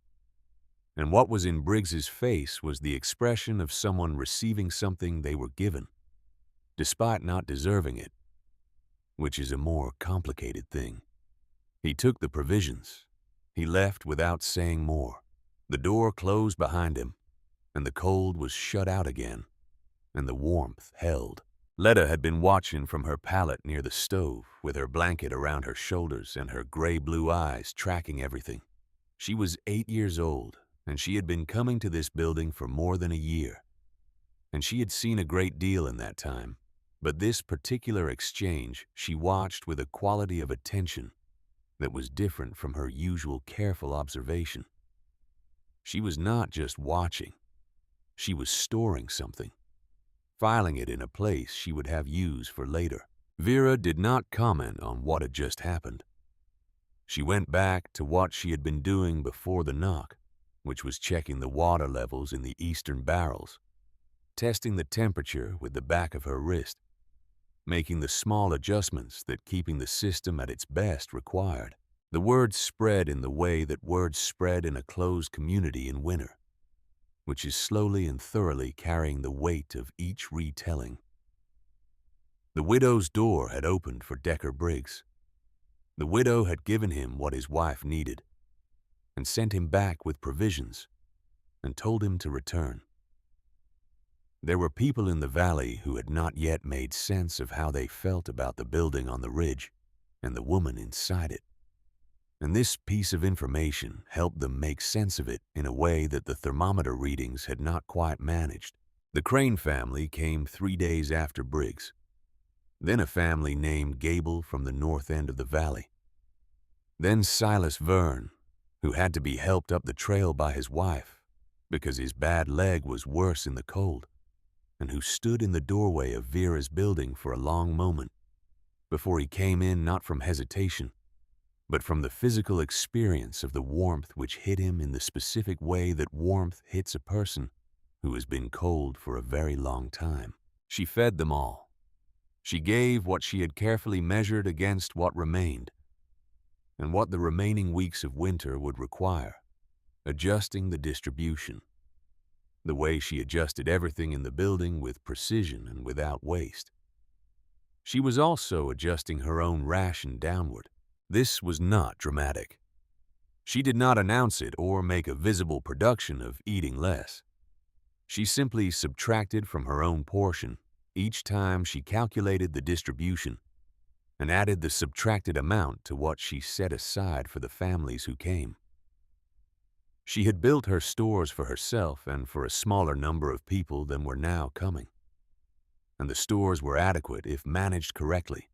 And what was in Briggs's face was the expression of someone receiving something they were given, despite not deserving it, which is a more complicated thing. He took the provisions. He left without saying more. The door closed behind him, and the cold was shut out again, and the warmth held. Letta had been watching from her pallet near the stove, with her blanket around her shoulders and her gray-blue eyes tracking everything. She was 8 years old, and she had been coming to this building for more than a year, and she had seen a great deal in that time. But this particular exchange she watched with a quality of attention that was different from her usual careful observation. She was not just watching. She was storing something, filing it in a place she would have use for later. Vera did not comment on what had just happened. She went back to what she had been doing before the knock, which was checking the water levels in the eastern barrels, testing the temperature with the back of her wrist, making the small adjustments that keeping the system at its best required. The word spread in the way that words spread in a closed community in winter, which is slowly and thoroughly carrying the weight of each retelling. The widow's door had opened for Decker Briggs. The widow had given him what his wife needed, and sent him back with provisions, and told him to return. There were people in the valley who had not yet made sense of how they felt about the building on the ridge and the woman inside it. And this piece of information helped them make sense of it in a way that the thermometer readings had not quite managed. The Crane family came 3 days after Briggs. Then a family named Gable from the north end of the valley. Then Silas Verne, who had to be helped up the trail by his wife because his bad leg was worse in the cold, and who stood in the doorway of Vera's building for a long moment before he came in, not from hesitation, but from the physical experience of the warmth which hit him in the specific way that warmth hits a person who has been cold for a very long time. She fed them all. She gave what she had carefully measured against what remained, and what the remaining weeks of winter would require, adjusting the distribution, the way she adjusted everything in the building with precision and without waste. She was also adjusting her own ration downward. This was not dramatic. She did not announce it or make a visible production of eating less. She simply subtracted from her own portion each time she calculated the distribution and added the subtracted amount to what she set aside for the families who came. She had built her stores for herself and for a smaller number of people than were now coming. And the stores were adequate if managed correctly.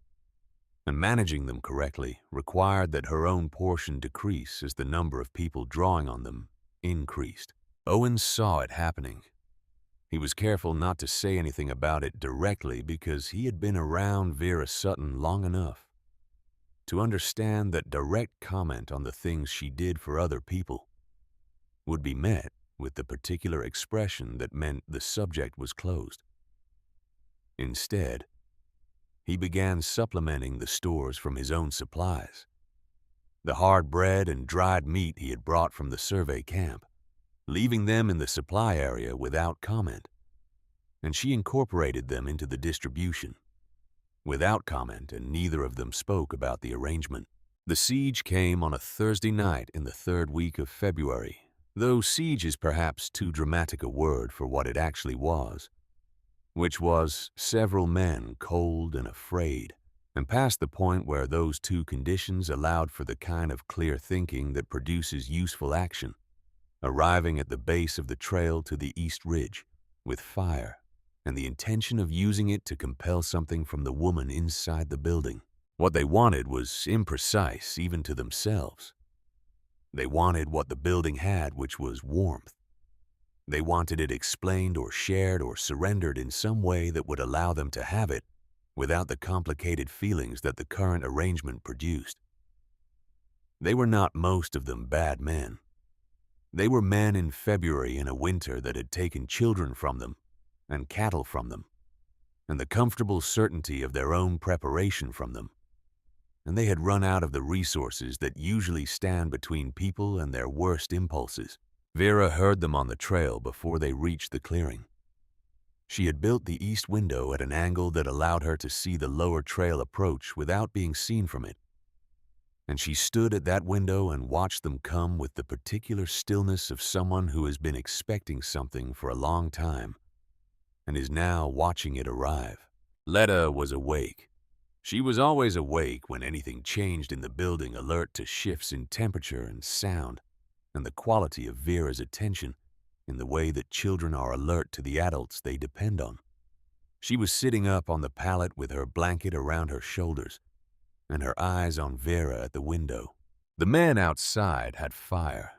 And managing them correctly required that her own portion decrease as the number of people drawing on them increased. Owen saw it happening. He was careful not to say anything about it directly because he had been around Vera Sutton long enough to understand that direct comment on the things she did for other people would be met with the particular expression that meant the subject was closed. Instead, he began supplementing the stores from his own supplies, the hard bread and dried meat he had brought from the survey camp, leaving them in the supply area without comment, and she incorporated them into the distribution, without comment, and neither of them spoke about the arrangement. The siege came on a Thursday night in the third week of February, though siege is perhaps too dramatic a word for what it actually was, which was several men cold and afraid, and past the point where those two conditions allowed for the kind of clear thinking that produces useful action, arriving at the base of the trail to the East Ridge with fire and the intention of using it to compel something from the woman inside the building. What they wanted was imprecise even to themselves. They wanted what the building had, which was warmth. They wanted it explained or shared or surrendered in some way that would allow them to have it without the complicated feelings that the current arrangement produced. They were not most of them bad men. They were men in February in a winter that had taken children from them and cattle from them, and the comfortable certainty of their own preparation from them, and they had run out of the resources that usually stand between people and their worst impulses. Vera heard them on the trail before they reached the clearing. She had built the east window at an angle that allowed her to see the lower trail approach without being seen from it, and she stood at that window and watched them come with the particular stillness of someone who has been expecting something for a long time and is now watching it arrive. Letta was awake. She was always awake when anything changed in the building, alert to shifts in temperature and sound and the quality of Vera's attention in the way that children are alert to the adults they depend on. She was sitting up on the pallet with her blanket around her shoulders and her eyes on Vera at the window. The men outside had fire,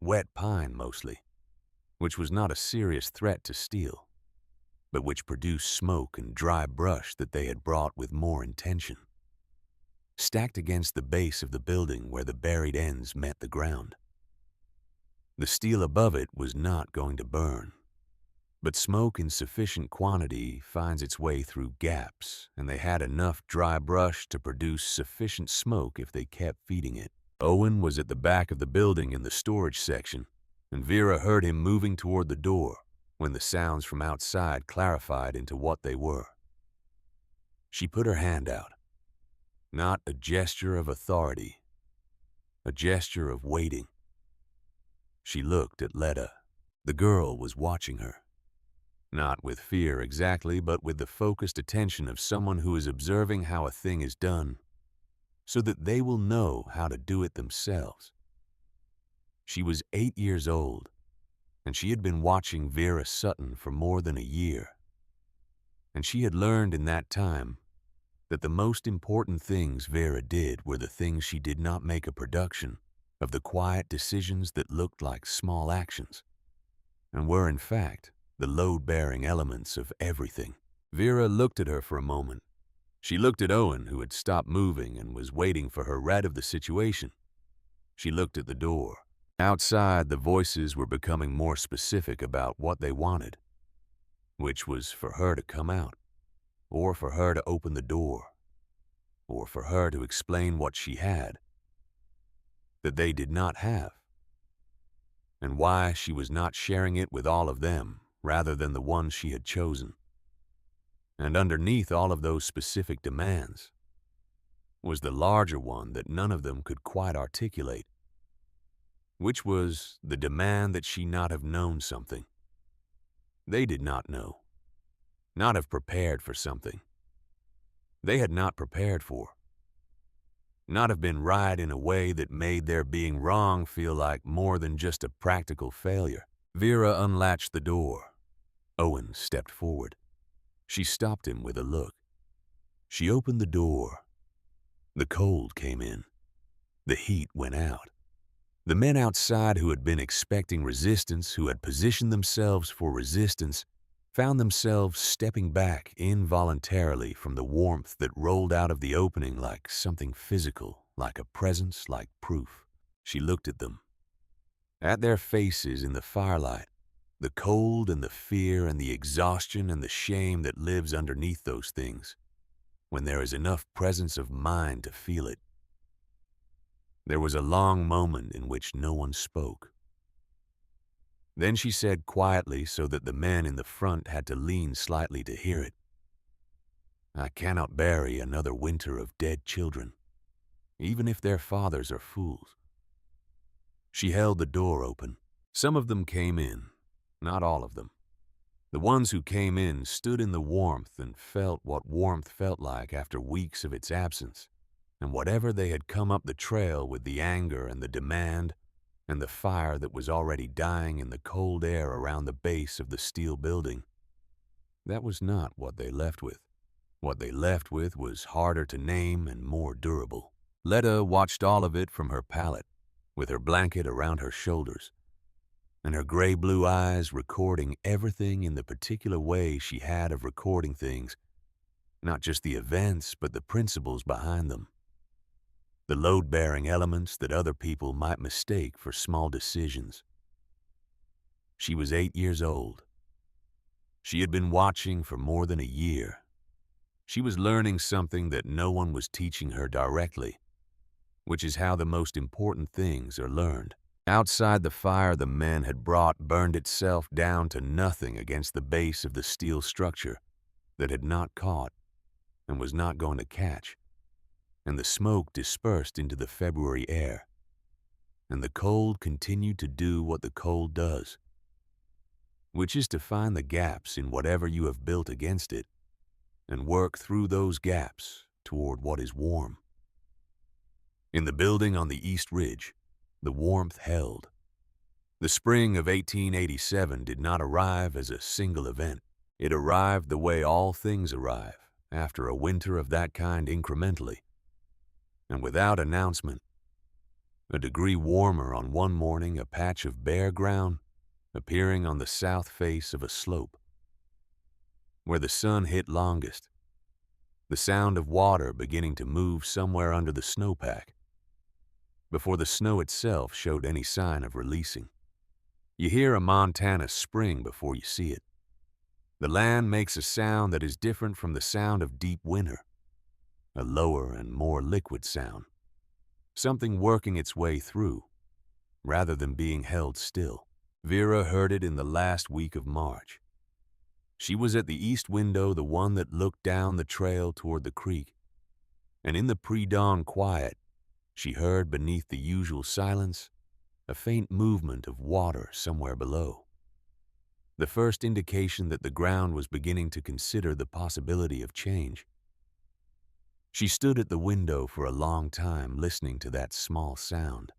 wet pine mostly, which was not a serious threat to steal, but which produced smoke and dry brush that they had brought with more intention, stacked against the base of the building where the buried ends met the ground. The steel above it was not going to burn, but smoke in sufficient quantity finds its way through gaps, and they had enough dry brush to produce sufficient smoke if they kept feeding it. Owen was at the back of the building in the storage section, and Vera heard him moving toward the door when the sounds from outside clarified into what they were. She put her hand out, not a gesture of authority, a gesture of waiting. She looked at Letta. The girl was watching her, not with fear exactly, but with the focused attention of someone who is observing how a thing is done so that they will know how to do it themselves. She was 8 years old, and she had been watching Vera Sutton for more than a year. And she had learned in that time that the most important things Vera did were the things she did not make a production of, the quiet decisions that looked like small actions, and were in fact the load-bearing elements of everything. Vera looked at her for a moment, She looked at Owen, who had stopped moving and was waiting for her read of the situation. She looked at the door. Outside, the voices were becoming more specific about what they wanted, which was for her to come out, or for her to open the door, or for her to explain what she had, that they did not have, and why she was not sharing it with all of them rather than the ones she had chosen. And underneath all of those specific demands was the larger one that none of them could quite articulate, which was the demand that she not have known something. They did not know, not have prepared for something they had not prepared for, not have been right in a way that made their being wrong feel like more than just a practical failure. Vera unlatched the door. Owen stepped forward. She stopped him with a look. She opened the door. The cold came in. The heat went out. The men outside who had been expecting resistance, who had positioned themselves for resistance, found themselves stepping back involuntarily from the warmth that rolled out of the opening like something physical, like a presence, like proof. She looked at them, at their faces in the firelight, the cold and the fear and the exhaustion and the shame that lives underneath those things, when there is enough presence of mind to feel it. There was a long moment in which no one spoke. Then she said quietly, so that the men in the front had to lean slightly to hear it, "I cannot bury another winter of dead children, even if their fathers are fools." She held the door open. Some of them came in, not all of them. The ones who came in stood in the warmth and felt what warmth felt like after weeks of its absence, and whatever they had come up the trail with the anger and the demand and the fire that was already dying in the cold air around the base of the steel building, that was not what they left with. What they left with was harder to name and more durable. Letta watched all of it from her pallet, with her blanket around her shoulders, and her gray-blue eyes recording everything in the particular way she had of recording things, not just the events, but the principles behind them, the load-bearing elements that other people might mistake for small decisions. She was 8 years old. She had been watching for more than a year. She was learning something that no one was teaching her directly, which is how the most important things are learned. Outside, the fire the men had brought burned itself down to nothing against the base of the steel structure that had not caught and was not going to catch, and the smoke dispersed into the February air, and the cold continued to do what the cold does, which is to find the gaps in whatever you have built against it and work through those gaps toward what is warm. In the building on the East Ridge, the warmth held. The spring of 1887 did not arrive as a single event. It arrived the way all things arrive, after a winter of that kind incrementally, and without announcement. A degree warmer on one morning, a patch of bare ground appearing on the south face of a slope, where the sun hit longest, the sound of water beginning to move somewhere under the snowpack, before the snow itself showed any sign of releasing. You hear a Montana spring before you see it. The land makes a sound that is different from the sound of deep winter, a lower and more liquid sound, something working its way through, rather than being held still. Vera heard it in the last week of March. She was at the east window, the one that looked down the trail toward the creek, and in the pre-dawn quiet, she heard beneath the usual silence a faint movement of water somewhere below, the first indication that the ground was beginning to consider the possibility of change. She stood at the window for a long time listening to that small sound.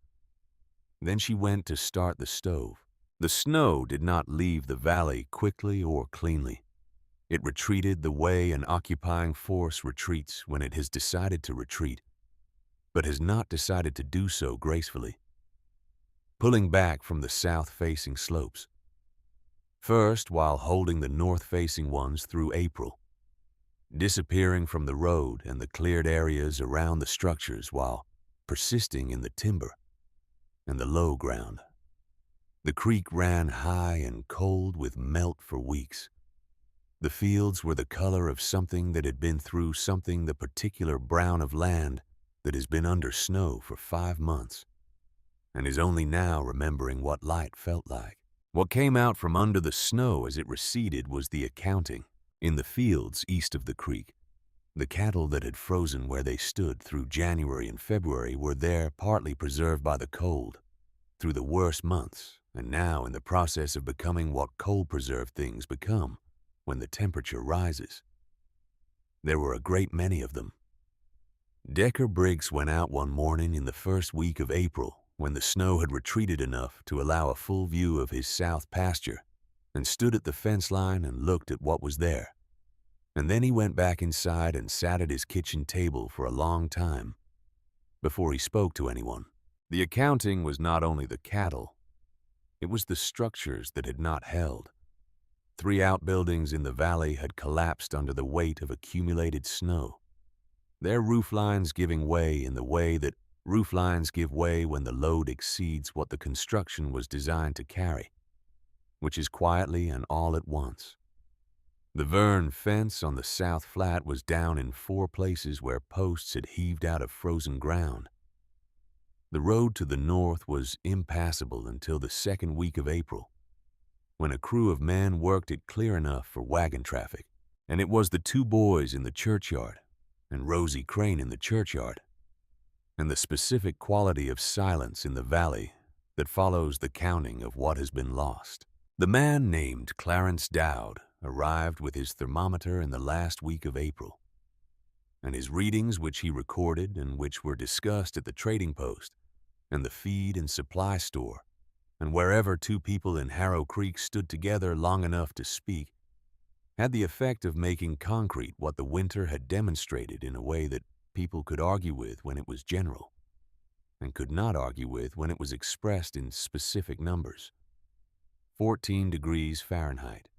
Then she went to start the stove. The snow did not leave the valley quickly or cleanly. It retreated the way an occupying force retreats when it has decided to retreat, but has not decided to do so gracefully, pulling back from the south-facing slopes, first while holding the north-facing ones through April, disappearing from the road and the cleared areas around the structures while persisting in the timber and the low ground. The creek ran high and cold with melt for weeks. The fields were the color of something that had been through something the particular brown of land that has been under snow for 5 months and is only now remembering what light felt like. What came out from under the snow as it receded was the accounting. In the fields east of the creek, the cattle that had frozen where they stood through January and February were there partly preserved by the cold through the worst months and now in the process of becoming what cold-preserved things become when the temperature rises. There were a great many of them. Decker Briggs went out one morning in the first week of April when the snow had retreated enough to allow a full view of his south pasture and stood at the fence line and looked at what was there. And then he went back inside and sat at his kitchen table for a long time before he spoke to anyone. The accounting was not only the cattle, it was the structures that had not held. 3 outbuildings in the valley had collapsed under the weight of accumulated snow, their roof lines giving way in the way that roof lines give way when the load exceeds what the construction was designed to carry, which is quietly and all at once. The Verne fence on the south flat was down in 4 places where posts had heaved out of frozen ground. The road to the north was impassable until the second week of April, when a crew of men worked it clear enough for wagon traffic, and it was the 2 boys in the churchyard and Rosie Crane in the churchyard, and the specific quality of silence in the valley that follows the counting of what has been lost. The man named Clarence Dowd arrived with his thermometer in the last week of April, and his readings, which he recorded and which were discussed at the trading post and the feed and supply store, and wherever 2 people in Harrow Creek stood together long enough to speak, had the effect of making concrete what the winter had demonstrated in a way that people could argue with when it was general, and could not argue with when it was expressed in specific numbers. 14 degrees Fahrenheit,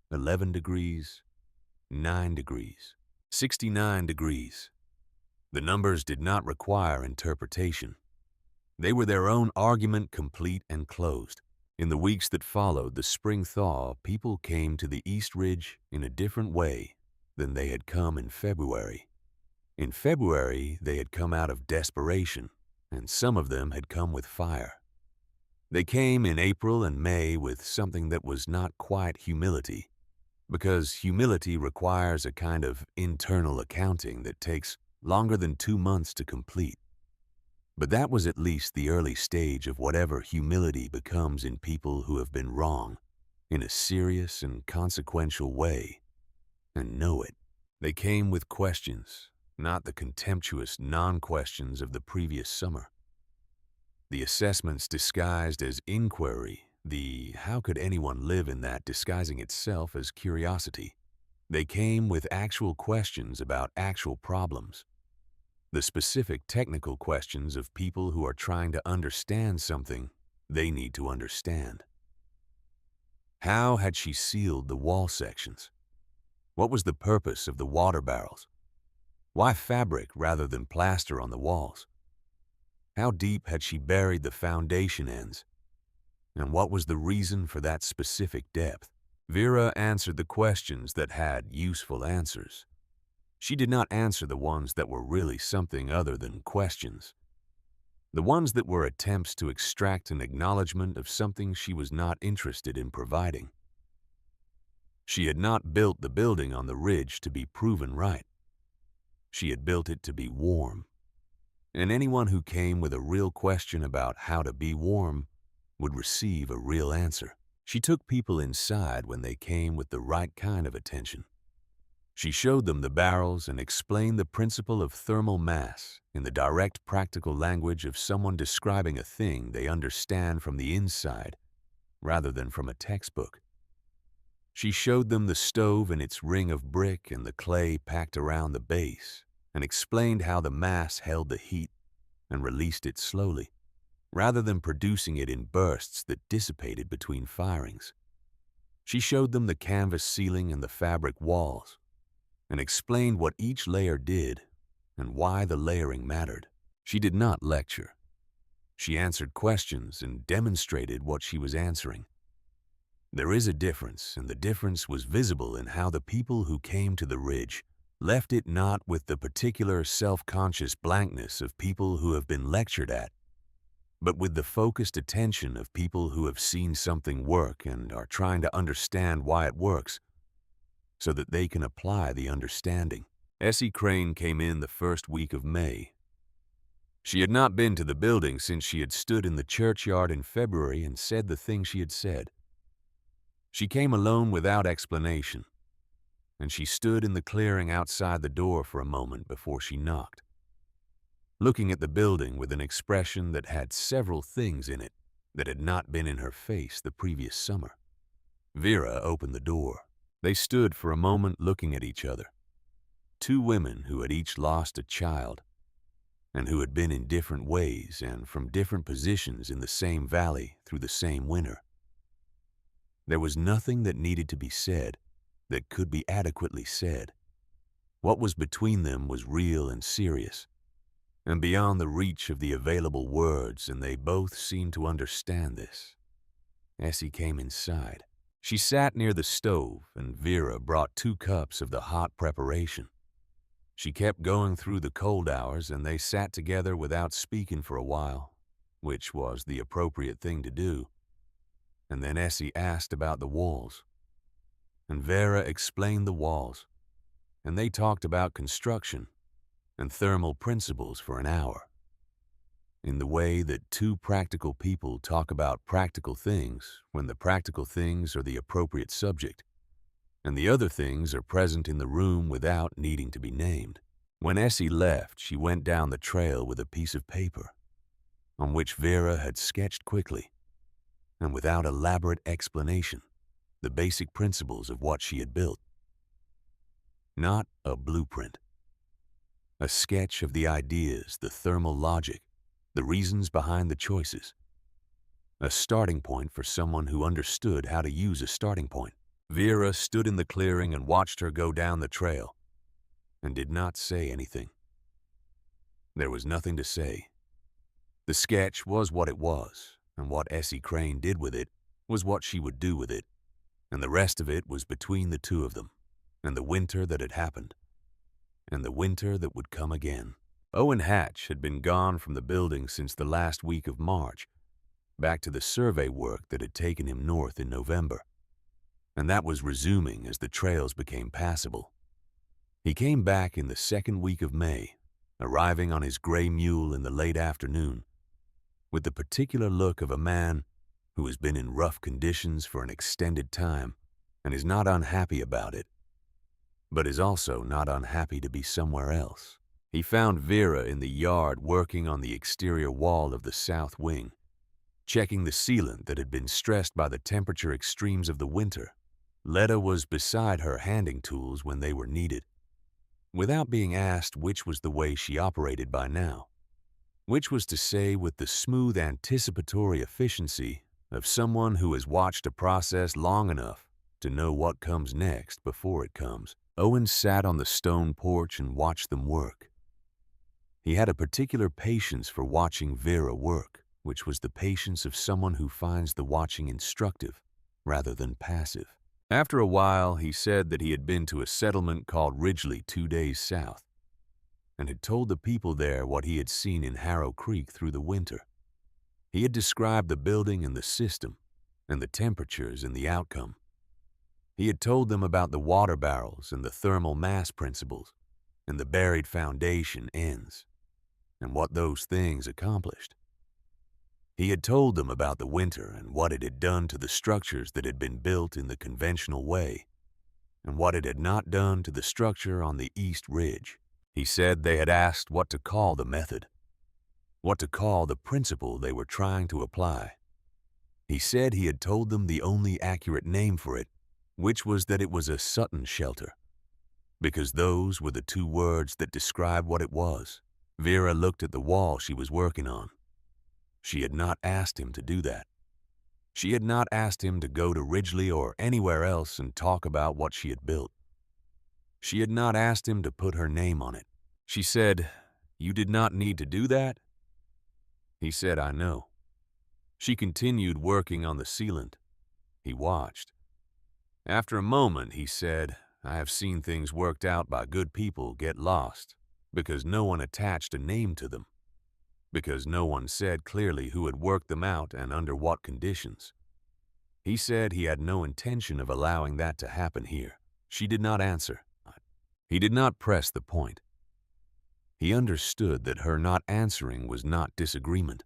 11 degrees, 9 degrees, 69 degrees. The numbers did not require interpretation. They were their own argument, complete and closed. In the weeks that followed the spring thaw, people came to the East Ridge in a different way than they had come in February. In February, they had come out of desperation, and some of them had come with fire. They came in April and May with something that was not quite humility, because humility requires a kind of internal accounting that takes longer than 2 months to complete. But that was at least the early stage of whatever humility becomes in people who have been wrong in a serious and consequential way and know it. They came with questions, not the contemptuous non-questions of the previous summer. The assessments disguised as inquiry, the how could anyone live in that disguising itself as curiosity. They came with actual questions about actual problems, the specific technical questions of people who are trying to understand something they need to understand. How had she sealed the wall sections? What was the purpose of the water barrels? Why fabric rather than plaster on the walls? How deep had she buried the foundation ends? And what was the reason for that specific depth? Vera answered the questions that had useful answers. She did not answer the ones that were really something other than questions, the ones that were attempts to extract an acknowledgement of something she was not interested in providing. She had not built the building on the ridge to be proven right. She had built it to be warm. And anyone who came with a real question about how to be warm would receive a real answer. She took people inside when they came with the right kind of attention. She showed them the barrels and explained the principle of thermal mass in the direct practical language of someone describing a thing they understand from the inside rather than from a textbook. She showed them the stove and its ring of brick and the clay packed around the base, and explained how the mass held the heat and released it slowly, rather than producing it in bursts that dissipated between firings. She showed them the canvas ceiling and the fabric walls, and explained what each layer did and why the layering mattered. She did not lecture. She answered questions and demonstrated what she was answering. There is a difference, and the difference was visible in how the people who came to the ridge left it not with the particular self-conscious blankness of people who have been lectured at, but with the focused attention of people who have seen something work and are trying to understand why it works so that they can apply the understanding. Essie Crane came in the first week of May. She had not been to the building since she had stood in the churchyard in February and said the thing she had said. She came alone without explanation, and she stood in the clearing outside the door for a moment before she knocked, looking at the building with an expression that had several things in it that had not been in her face the previous summer. Vera opened the door. They stood for a moment looking at each other. Two women who had each lost a child, and who had been in different ways and from different positions in the same valley through the same winter. There was nothing that needed to be said, that could be adequately said. What was between them was real and serious, and beyond the reach of the available words, and they both seemed to understand this. Essie came inside. She sat near the stove, and Vera brought 2 cups of the hot preparation. She kept going through the cold hours, and they sat together without speaking for a while, which was the appropriate thing to do. And then Essie asked about the walls, and Vera explained the walls, and they talked about construction and thermal principles for an hour, in the way that 2 practical people talk about practical things when the practical things are the appropriate subject, and the other things are present in the room without needing to be named. When Essie left, she went down the trail with a piece of paper, on which Vera had sketched quickly, and without elaborate explanation, the basic principles of what she had built. Not a blueprint. A sketch of the ideas, the thermal logic, the reasons behind the choices. A starting point for someone who understood how to use a starting point. Vera stood in the clearing and watched her go down the trail, and did not say anything. There was nothing to say. The sketch was what it was, and what Essie Crane did with it was what she would do with it, and the rest of it was between the 2 of them, and the winter that had happened, and the winter that would come again. Owen Hatch had been gone from the building since the last week of March, back to the survey work that had taken him north in November, and that was resuming as the trails became passable. He came back in the 2nd week of May, arriving on his gray mule in the late afternoon, with the particular look of a man who has been in rough conditions for an extended time and is not unhappy about it, but is also not unhappy to be somewhere else. He found Vera in the yard working on the exterior wall of the south wing, checking the sealant that had been stressed by the temperature extremes of the winter. Letta was beside her handing tools when they were needed, without being asked which was the way she operated by now, which was to say with the smooth anticipatory efficiency of someone who has watched a process long enough to know what comes next before it comes. Owen sat on the stone porch and watched them work. He had a particular patience for watching Vera work, which was the patience of someone who finds the watching instructive rather than passive. After a while, he said that he had been to a settlement called Ridgely 2 days south, and had told the people there what he had seen in Harrow Creek through the winter. He had described the building and the system, and the temperatures and the outcome. He had told them about the water barrels and the thermal mass principles, and the buried foundation ends, and what those things accomplished. He had told them about the winter and what it had done to the structures that had been built in the conventional way, and what it had not done to the structure on the East Ridge. He said they had asked what to call the method, what to call the principle they were trying to apply. He said he had told them the only accurate name for it, which was that it was a Sutton shelter, because those were the 2 words that described what it was. Vera looked at the wall she was working on. She had not asked him to do that. She had not asked him to go to Ridgely or anywhere else and talk about what she had built. She had not asked him to put her name on it. She said, "You did not need to do that?" He said, "I know." She continued working on the sealant. He watched. After a moment, he said, "I have seen things worked out by good people get lost because no one attached a name to them, because no one said clearly who had worked them out and under what conditions." He said he had no intention of allowing that to happen here. She did not answer. He did not press the point. He understood that her not answering was not disagreement.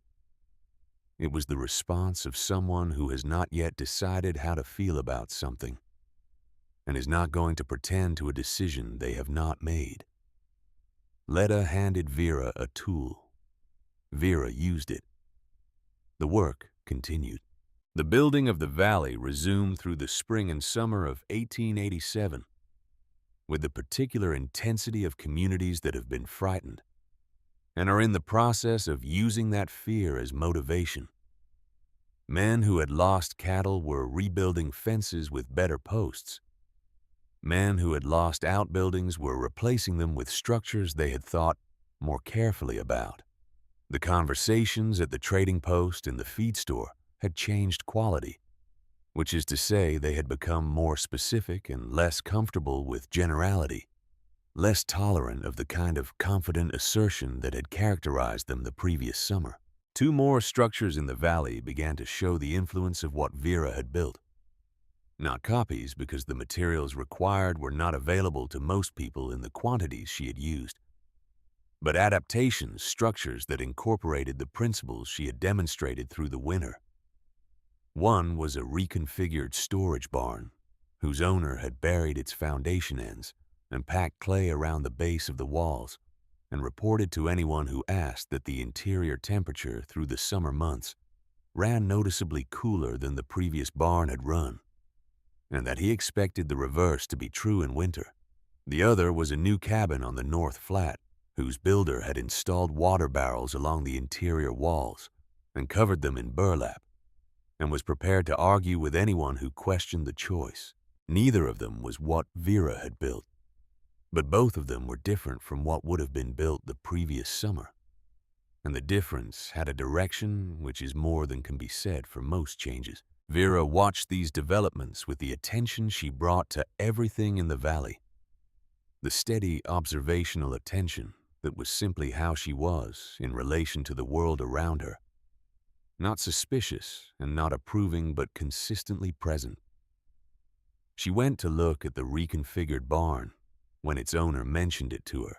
It was the response of someone who has not yet decided how to feel about something and is not going to pretend to a decision they have not made. Letta handed Vera a tool. Vera used it. The work continued. The building of the valley resumed through the spring and summer of 1887, with the particular intensity of communities that have been frightened and are in the process of using that fear as motivation. Men who had lost cattle were rebuilding fences with better posts. Men who had lost outbuildings were replacing them with structures they had thought more carefully about. The conversations at the trading post and the feed store had changed quality, which is to say they had become more specific and less comfortable with generality, less tolerant of the kind of confident assertion that had characterized them the previous summer. 2 more structures in the valley began to show the influence of what Vera had built. Not copies, because the materials required were not available to most people in the quantities she had used, but adaptations, structures that incorporated the principles she had demonstrated through the winter. One was a reconfigured storage barn, whose owner had buried its foundation ends and packed clay around the base of the walls, and reported to anyone who asked that the interior temperature through the summer months ran noticeably cooler than the previous barn had run, and that he expected the reverse to be true in winter. The other was a new cabin on the north flat, whose builder had installed water barrels along the interior walls and covered them in burlap, and was prepared to argue with anyone who questioned the choice. Neither of them was what Vera had built, but both of them were different from what would have been built the previous summer. And the difference had a direction which is more than can be said for most changes. Vera watched these developments with the attention she brought to everything in the valley. The steady observational attention that was simply how she was in relation to the world around her. Not suspicious and not approving, but consistently present. She went to look at the reconfigured barn when its owner mentioned it to her,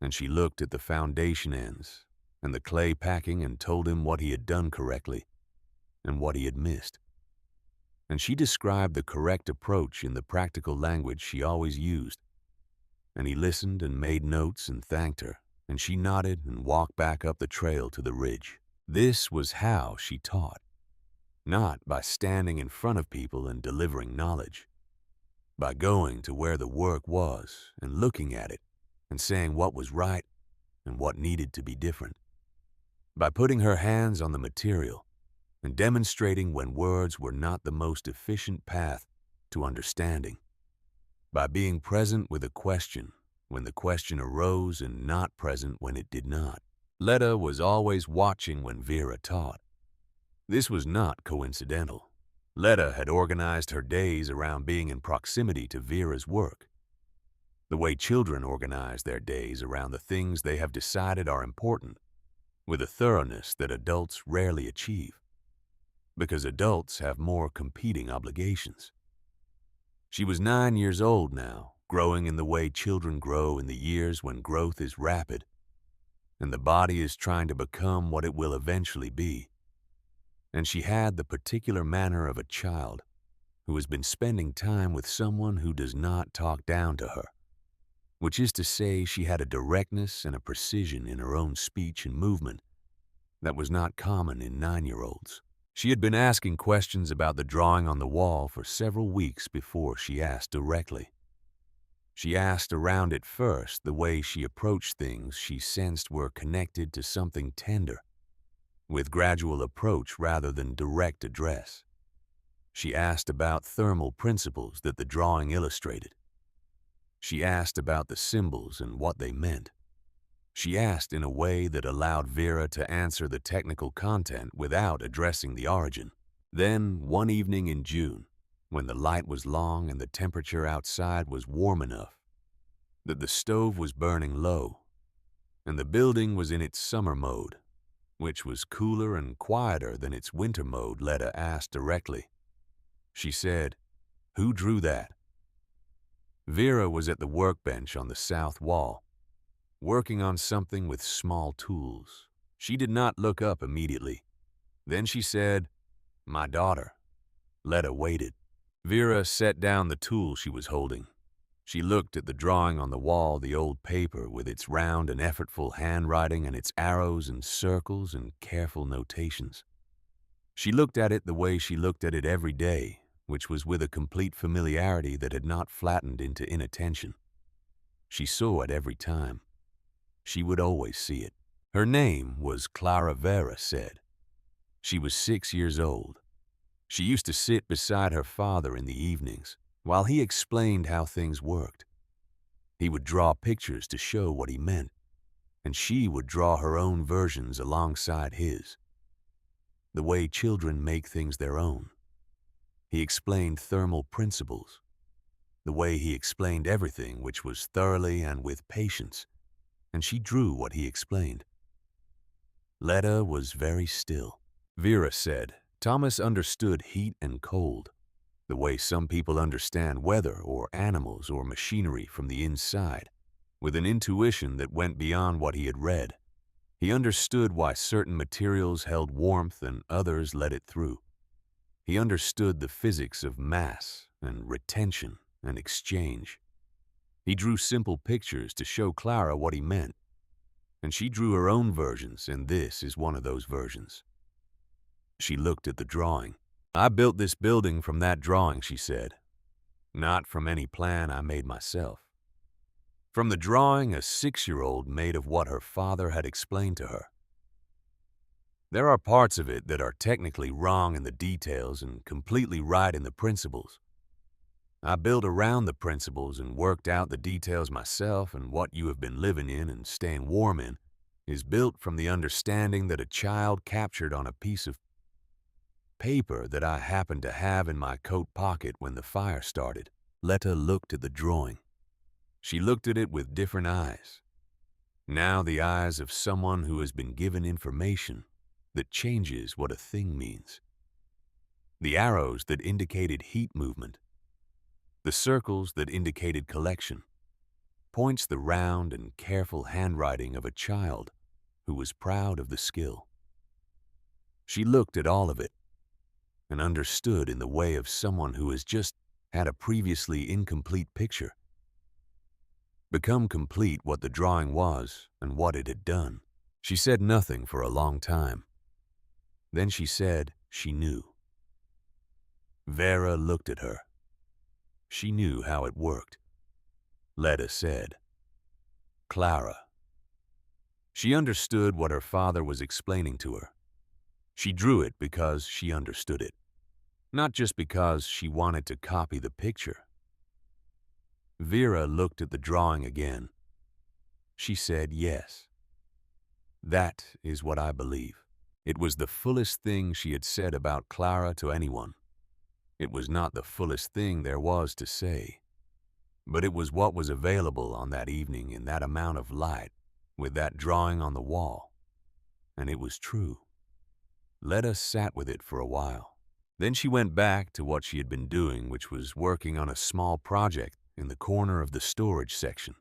and she looked at the foundation ends and the clay packing and told him what he had done correctly and what he had missed. And she described the correct approach in the practical language she always used, and he listened and made notes and thanked her, and she nodded and walked back up the trail to the ridge. This was how she taught, not by standing in front of people and delivering knowledge, by going to where the work was and looking at it and saying what was right and what needed to be different, by putting her hands on the material and demonstrating when words were not the most efficient path to understanding, by being present with a question when the question arose and not present when it did not. Letta was always watching when Vera taught. This was not coincidental. Letta had organized her days around being in proximity to Vera's work, the way children organize their days around the things they have decided are important, with a thoroughness that adults rarely achieve, because adults have more competing obligations. She was 9 years old now, growing in the way children grow in the years when growth is rapid, and the body is trying to become what it will eventually be. And she had the particular manner of a child who has been spending time with someone who does not talk down to her, which is to say she had a directness and a precision in her own speech and movement that was not common in 9-year-olds. She had been asking questions about the drawing on the wall for several weeks before she asked directly. She asked around it first the way she approached things she sensed were connected to something tender, with gradual approach rather than direct address. She asked about thermal principles that the drawing illustrated. She asked about the symbols and what they meant. She asked in a way that allowed Vera to answer the technical content without addressing the origin. Then, one evening in June, when the light was long and the temperature outside was warm enough that the stove was burning low and the building was in its summer mode, which was cooler and quieter than its winter mode, Letta asked directly. She said, "Who drew that?" Vera was at the workbench on the south wall, working on something with small tools. She did not look up immediately. Then she said, "My daughter." Letta waited. Vera set down the tool she was holding. She looked at the drawing on the wall, the old paper with its round and effortful handwriting and its arrows and circles and careful notations. She looked at it the way she looked at it every day, which was with a complete familiarity that had not flattened into inattention. She saw it every time. She would always see it. Her name was Clara, Vera said. She was 6 years old. She used to sit beside her father in the evenings while he explained how things worked. He would draw pictures to show what he meant, and she would draw her own versions alongside his. The way children make things their own. He explained thermal principles. The way he explained everything, which was thoroughly and with patience, and she drew what he explained. Letta was very still. Vera said Thomas understood heat and cold, the way some people understand weather or animals or machinery from the inside, with an intuition that went beyond what he had read. He understood why certain materials held warmth and others let it through. He understood the physics of mass and retention and exchange. He drew simple pictures to show Clara what he meant, and she drew her own versions, and this is one of those versions. She looked at the drawing. "I built this building from that drawing," she said. "Not from any plan I made myself. From the drawing a 6-year-old made of what her father had explained to her. There are parts of it that are technically wrong in the details and completely right in the principles. I built around the principles and worked out the details myself, and what you have been living in and staying warm in is built from the understanding that a child captured on a piece of paper that I happened to have in my coat pocket when the fire started." Letta looked at the drawing. She looked at it with different eyes. Now the eyes of someone who has been given information that changes what a thing means. The arrows that indicated heat movement. The circles that indicated collection. Points the round and careful handwriting of a child who was proud of the skill. She looked at all of it and understood in the way of someone who has just had a previously incomplete picture become complete what the drawing was and what it had done. She said nothing for a long time. Then she said she knew. Vera looked at her. She knew how it worked. Letta said, "Clara." She understood what her father was explaining to her. She drew it because she understood it, not just because she wanted to copy the picture. Vera looked at the drawing again. She said, "Yes. That is what I believe." It was the fullest thing she had said about Clara to anyone. It was not the fullest thing there was to say, but it was what was available on that evening in that amount of light, with that drawing on the wall. And it was true. Letta sat with it for a while. Then she went back to what she had been doing, which was working on a small project in the corner of the storage section.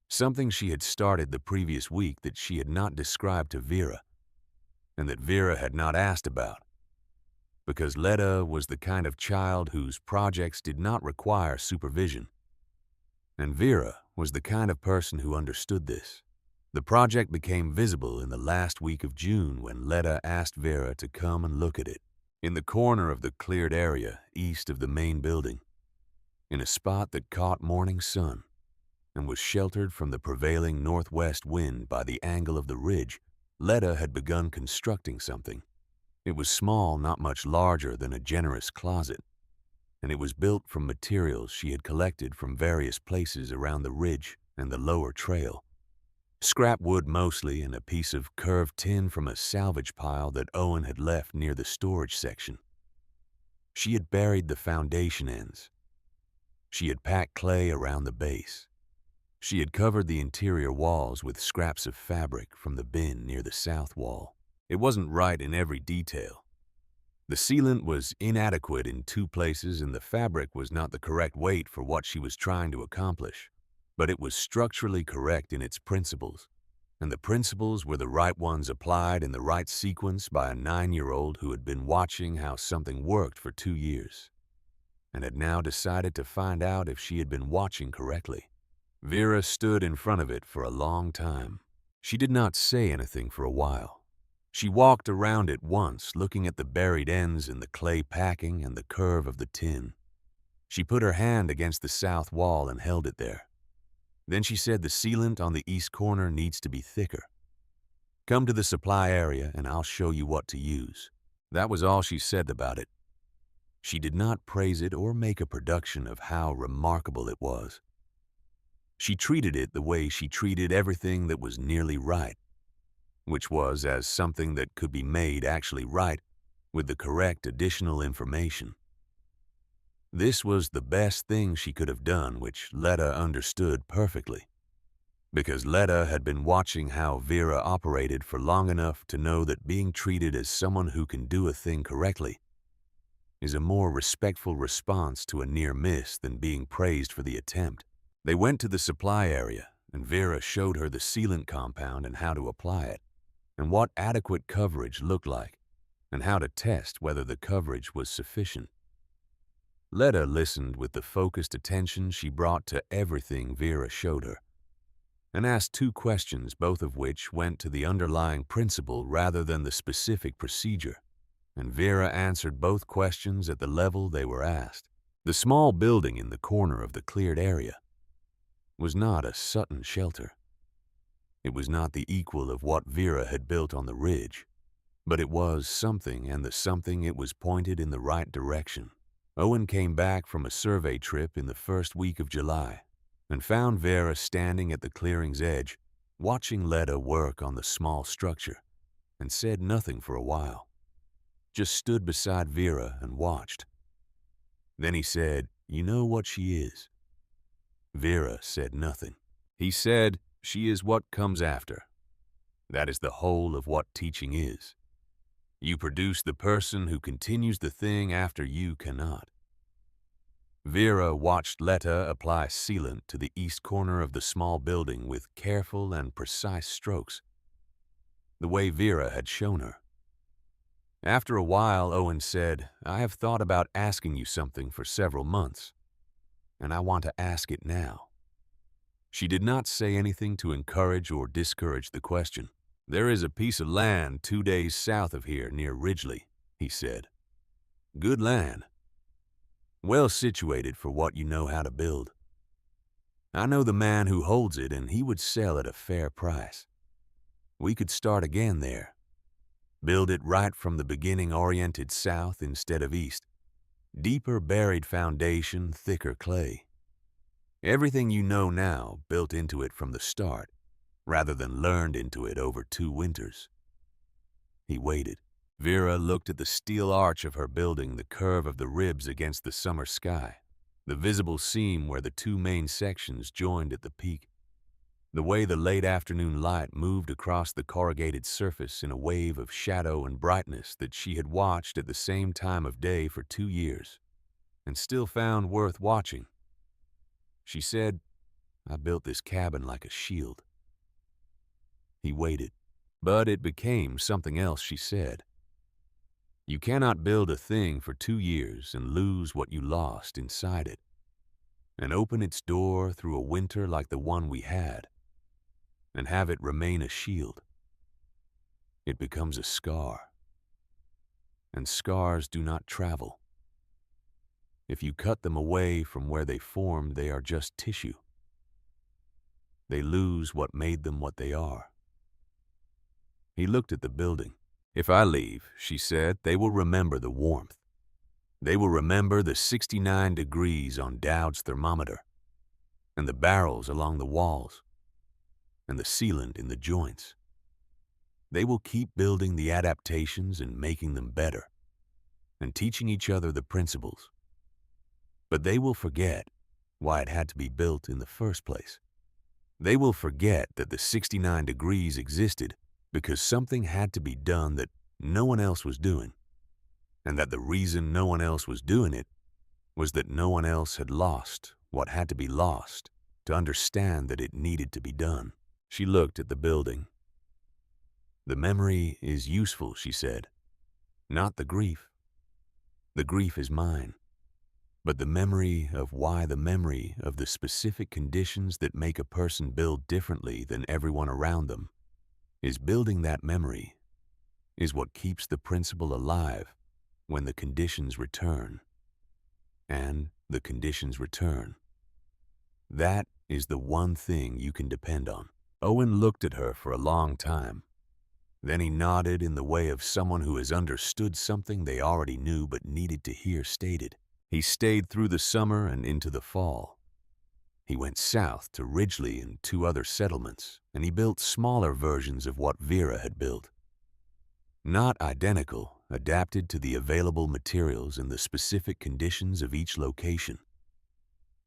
Something she had started the previous week that she had not described to Vera, and that Vera had not asked about, because Letta was the kind of child whose projects did not require supervision. And Vera was the kind of person who understood this. The project became visible in the last week of June when Letta asked Vera to come and look at it, in the corner of the cleared area east of the main building, in a spot that caught morning sun and was sheltered from the prevailing northwest wind by the angle of the ridge. Letta had begun constructing something. It was small, not much larger than a generous closet. and it was built from materials she had collected from various places around the ridge and the lower trail. Scrap wood mostly, and a piece of curved tin from a salvage pile that Owen had left near the storage section. She had buried the foundation ends. She had packed clay around the base. She had covered the interior walls with scraps of fabric from the bin near the south wall. It wasn't right in every detail. The sealant was inadequate in 2 places, and the fabric was not the correct weight for what she was trying to accomplish. But it was structurally correct in its principles, and the principles were the right ones applied in the right sequence by a 9-year-old who had been watching how something worked for 2 years, and had now decided to find out if she had been watching correctly. Vera stood in front of it for a long time. She did not say anything for a while. She walked around it once, looking at the buried ends in the clay packing and the curve of the tin. She put her hand against the south wall and held it there. Then she said the sealant on the east corner needs to be thicker. Come to the supply area and I'll show you what to use. That was all she said about it. She did not praise it or make a production of how remarkable it was. She treated it the way she treated everything that was nearly right, which was as something that could be made actually right with the correct additional information. This was the best thing she could have done, which Letta understood perfectly, because Letta had been watching how Vera operated for long enough to know that being treated as someone who can do a thing correctly is a more respectful response to a near miss than being praised for the attempt. They went to the supply area, and Vera showed her the sealant compound and how to apply it, and what adequate coverage looked like, and how to test whether the coverage was sufficient. Letta listened with the focused attention she brought to everything Vera showed her, and asked 2 questions, both of which went to the underlying principle rather than the specific procedure, and Vera answered both questions at the level they were asked. The small building in the corner of the cleared area was not a Sutton shelter. It was not the equal of what Vera had built on the ridge, but it was something, and the something it was pointed in the right direction. Owen came back from a survey trip in the first week of July and found Vera standing at the clearing's edge, watching Letta work on the small structure, and said nothing for a while. Just stood beside Vera and watched. Then he said, "You know what she is?" Vera said nothing. He said, "She is what comes after. That is the whole of what teaching is. You produce the person who continues the thing after you cannot." Vera watched Letta apply sealant to the east corner of the small building with careful and precise strokes, the way Vera had shown her. After a while, Owen said, "I have thought about asking you something for several months, and I want to ask it now." She did not say anything to encourage or discourage the question. "There is a piece of land 2 days south of here near Ridgely," he said. "Good land. Well situated for what you know how to build. I know the man who holds it, and he would sell at a fair price. We could start again there. Build it right from the beginning, oriented south instead of east. Deeper buried foundation, thicker clay. Everything you know now built into it from the start, rather than learned into it over 2 winters. He waited. Vera looked at the steel arch of her building, the curve of the ribs against the summer sky, the visible seam where the 2 main sections joined at the peak, the way the late afternoon light moved across the corrugated surface in a wave of shadow and brightness that she had watched at the same time of day for 2 years, and still found worth watching. She said, "I built this cabin like a shield." He waited, but it became something else. She said, "You cannot build a thing for 2 years and lose what you lost inside it, and open its door through a winter like the one we had, and have it remain a shield. It becomes a scar, and scars do not travel. If you cut them away from where they formed, they are just tissue. They lose what made them what they are." He looked at the building. "If I leave," she said, "they will remember the warmth. They will remember the 69 degrees on Dowd's thermometer, and the barrels along the walls, and the sealant in the joints. They will keep building the adaptations and making them better, and teaching each other the principles. But they will forget why it had to be built in the first place. They will forget that the 69 degrees existed because something had to be done that no one else was doing, and that the reason no one else was doing it was that no one else had lost what had to be lost to understand that it needed to be done. She looked at the building. The memory is useful, she said, not the grief. The grief is mine, but the memory of why the memory of the specific conditions that make a person build differently than everyone around them is building that memory is what keeps the principle alive when the conditions return. And the conditions return. That is the one thing you can depend on. Owen looked at her for a long time. Then he nodded in the way of someone who has understood something they already knew but needed to hear stated. He stayed through the summer and into the fall. He went south to Ridgely and 2 other settlements, and he built smaller versions of what Vera had built. Not identical, adapted to the available materials and the specific conditions of each location.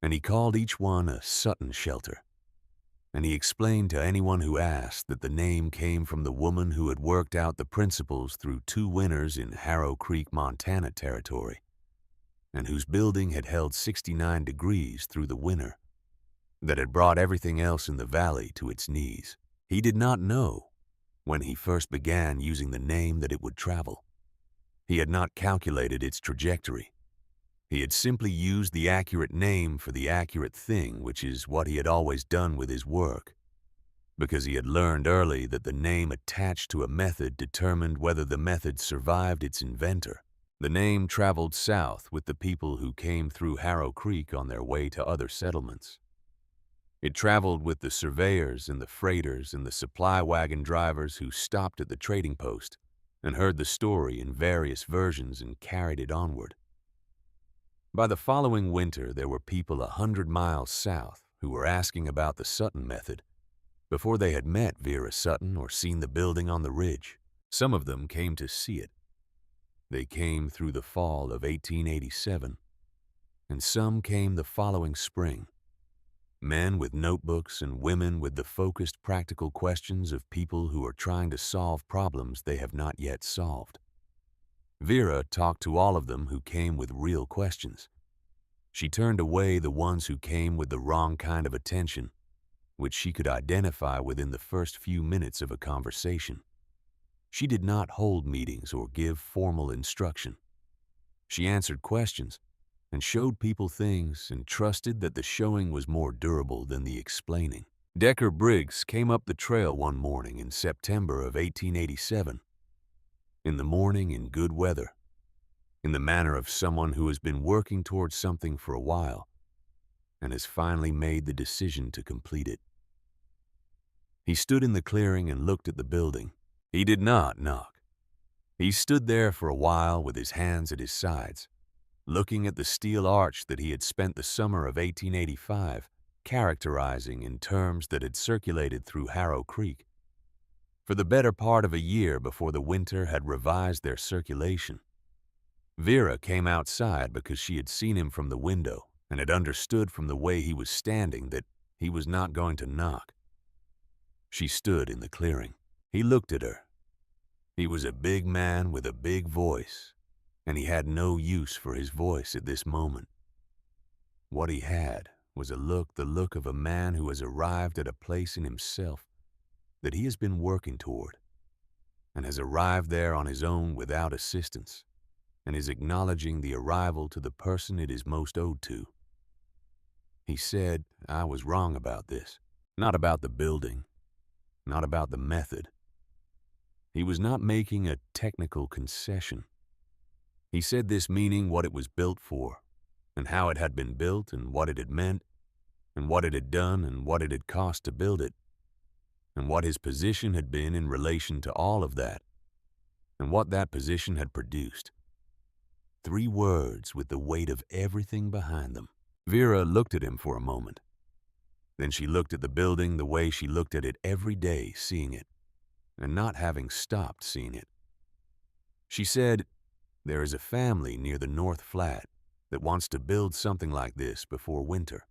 And he called each one a Sutton shelter. And he explained to anyone who asked that the name came from the woman who had worked out the principles through 2 winters in Harrow Creek, Montana territory, and whose building had held 69 degrees through the winter, that had brought everything else in the valley to its knees. He did not know, when he first began using the name, that it would travel. He had not calculated its trajectory. He had simply used the accurate name for the accurate thing, which is what he had always done with his work, because he had learned early that the name attached to a method determined whether the method survived its inventor. The name traveled south with the people who came through Harrow Creek on their way to other settlements. It traveled with the surveyors and the freighters and the supply wagon drivers who stopped at the trading post and heard the story in various versions and carried it onward. By the following winter, there were people 100 miles south who were asking about the Sutton method before they had met Vera Sutton or seen the building on the ridge. Some of them came to see it. They came through the fall of 1887, and some came the following spring. Men with notebooks and women with the focused practical questions of people who are trying to solve problems they have not yet solved. Vera talked to all of them who came with real questions. She turned away the ones who came with the wrong kind of attention, which she could identify within the first few minutes of a conversation. She did not hold meetings or give formal instruction. She answered questions and showed people things and trusted that the showing was more durable than the explaining. Decker Briggs came up the trail one morning in September of 1887. In the morning, in good weather, in the manner of someone who has been working towards something for a while and has finally made the decision to complete it. He stood in the clearing and looked at the building. He did not knock. He stood there for a while with his hands at his sides, looking at the steel arch that he had spent the summer of 1885 characterizing in terms that had circulated through Harrow Creek for the better part of a year before the winter had revised their circulation. Vera came outside because she had seen him from the window and had understood from the way he was standing that he was not going to knock. She stood in the clearing. He looked at her. He was a big man with a big voice, and he had no use for his voice at this moment. What he had was the look of a man who has arrived at a place in himself that he has been working toward, and has arrived there on his own without assistance, and is acknowledging the arrival to the person it is most owed to. He said, "I was wrong about this, not about the building, not about the method." He was not making a technical concession. He said this meaning what it was built for, and how it had been built, and what it had meant, and what it had done, and what it had cost to build it, and what his position had been in relation to all of that, and what that position had produced. 3 words with the weight of everything behind them. Vera looked at him for a moment. Then she looked at the building the way she looked at it every day, seeing it, and not having stopped seeing it. She said, "There is a family near the North Flat that wants to build something like this before winter.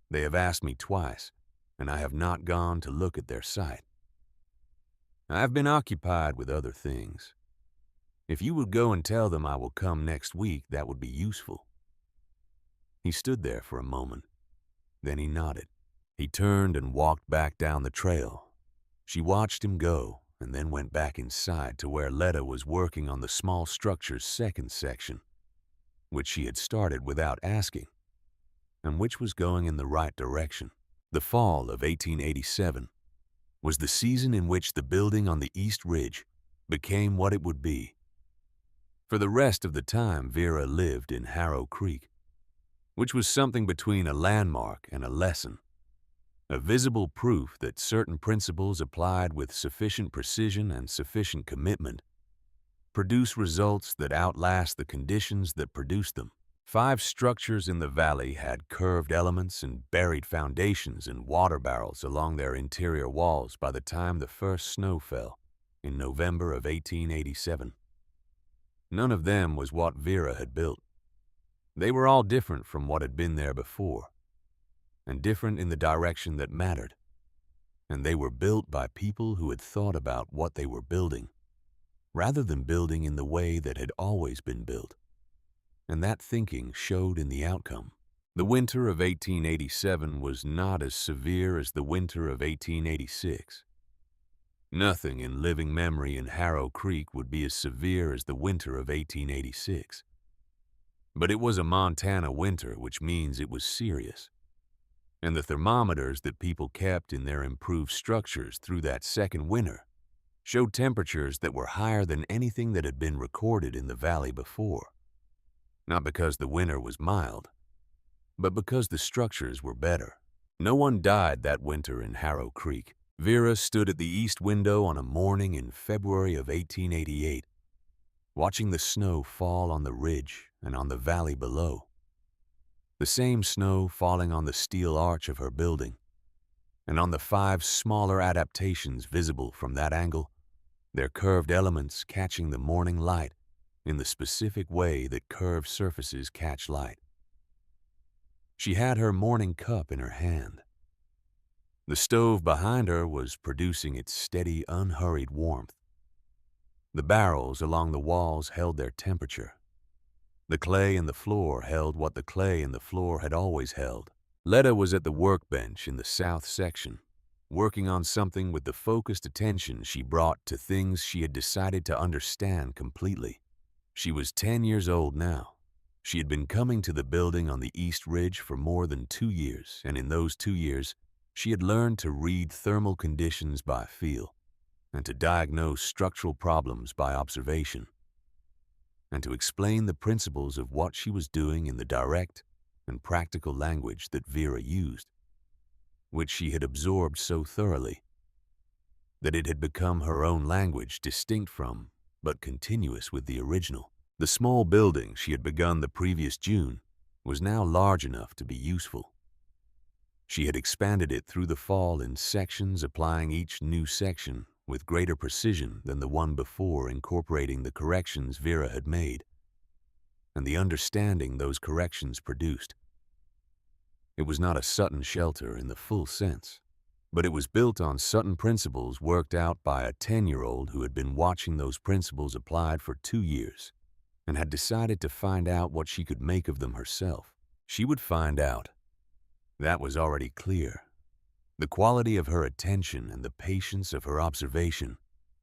They have asked me twice, and I have not gone to look at their site. I have been occupied with other things. If you would go and tell them I will come next week, that would be useful." He stood there for a moment. Then he nodded. He turned and walked back down the trail. She watched him go and then went back inside to where Letta was working on the small structure's second section, which she had started without asking, and which was going in the right direction. The fall of 1887 was the season in which the building on the East Ridge became what it would be. For the rest of the time, Vera lived in Harrow Creek, which was something between a landmark and a lesson, a visible proof that certain principles applied with sufficient precision and sufficient commitment produce results that outlast the conditions that produced them. 5 structures in the valley had curved elements and buried foundations in water barrels along their interior walls by the time the first snow fell in November of 1887. None of them was what Vera had built. They were all different from what had been there before, and different in the direction that mattered. And they were built by people who had thought about what they were building, rather than building in the way that had always been built. And that thinking showed in the outcome. The winter of 1887 was not as severe as the winter of 1886. Nothing in living memory in Harrow Creek would be as severe as the winter of 1886. But it was a Montana winter, which means it was serious. And the thermometers that people kept in their improved structures through that second winter showed temperatures that were higher than anything that had been recorded in the valley before. Not because the winter was mild, but because the structures were better. No one died that winter in Harrow Creek. Vera stood at the east window on a morning in February of 1888, watching the snow fall on the ridge and on the valley below. The same snow falling on the steel arch of her building, and on the 5 smaller adaptations visible from that angle, their curved elements catching the morning light in the specific way that curved surfaces catch light. She had her morning cup in her hand. The stove behind her was producing its steady, unhurried warmth. The barrels along the walls held their temperature. The clay in the floor held what the clay in the floor had always held. Letta was at the workbench in the south section, working on something with the focused attention she brought to things she had decided to understand completely. She was 10 years old now. She had been coming to the building on the East Ridge for more than 2 years, and in those 2 years, she had learned to read thermal conditions by feel, and to diagnose structural problems by observation, and to explain the principles of what she was doing in the direct and practical language that Vera used, which she had absorbed so thoroughly that it had become her own language, distinct from but continuous with the original. The small building she had begun the previous June was now large enough to be useful. She had expanded it through the fall in sections, applying each new section with greater precision than the one before, incorporating the corrections Vera had made and the understanding those corrections produced. It was not a Sutton shelter in the full sense, but it was built on Sutton principles worked out by a 10-year-old who had been watching those principles applied for 2 years and had decided to find out what she could make of them herself. She would find out. That was already clear. The quality of her attention and the patience of her observation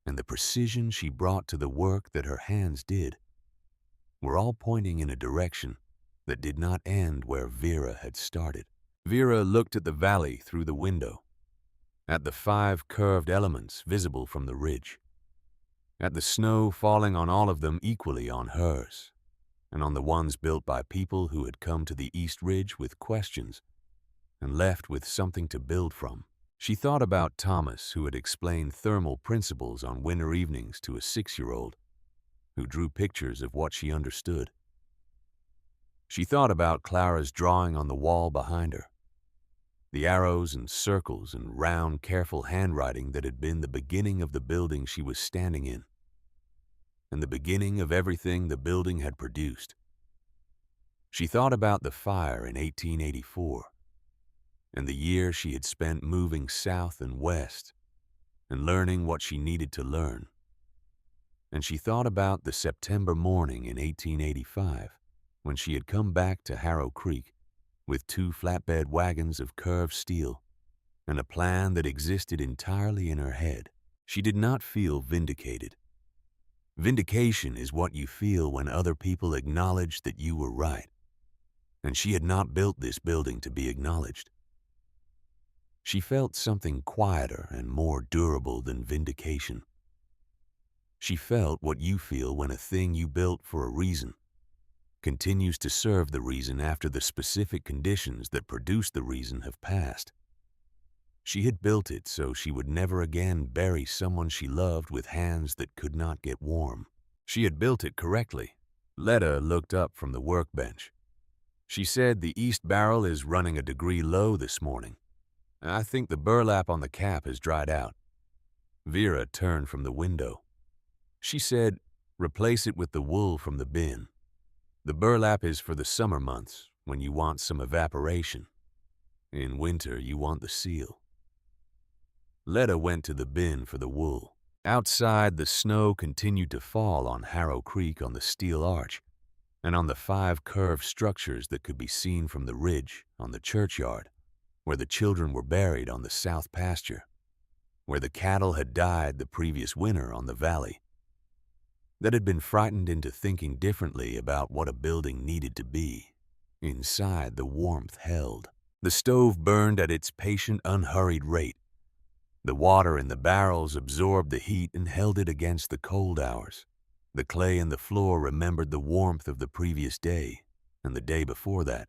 and the precision she brought to the work that her hands did were all pointing in a direction that did not end where Vera had started. Vera looked at the valley through the window, at the 5 curved elements visible from the ridge, at the snow falling on all of them equally on hers, and on the ones built by people who had come to the East Ridge with questions and left with something to build from. She thought about Thomas, who had explained thermal principles on winter evenings to a 6-year-old, who drew pictures of what she understood. She thought about Clara's drawing on the wall behind her, the arrows and circles and round, careful handwriting that had been the beginning of the building she was standing in, and the beginning of everything the building had produced. She thought about the fire in 1884, and the year she had spent moving south and west and learning what she needed to learn. And she thought about the September morning in 1885, when she had come back to Harrow Creek with 2 flatbed wagons of curved steel and a plan that existed entirely in her head. She did not feel vindicated. Vindication is what you feel when other people acknowledge that you were right, and she had not built this building to be acknowledged. She felt something quieter and more durable than vindication. She felt what you feel when a thing you built for a reason continues to serve the reason after the specific conditions that produced the reason have passed. She had built it so she would never again bury someone she loved with hands that could not get warm. She had built it correctly. Letta looked up from the workbench. She said, "The east barrel is running a degree low this morning. I think the burlap on the cap has dried out." Vera turned from the window. She said, "Replace it with the wool from the bin. The burlap is for the summer months, when you want some evaporation. In winter, you want the seal." Letta went to the bin for the wool. Outside, the snow continued to fall on Harrow Creek on the steel arch and on the 5 curved structures that could be seen from the ridge on the churchyard, where the children were buried on the south pasture, where the cattle had died the previous winter on the valley, that had been frightened into thinking differently about what a building needed to be. Inside, the warmth held. The stove burned at its patient, unhurried rate. The water in the barrels absorbed the heat and held it against the cold hours. The clay in the floor remembered the warmth of the previous day and the day before that,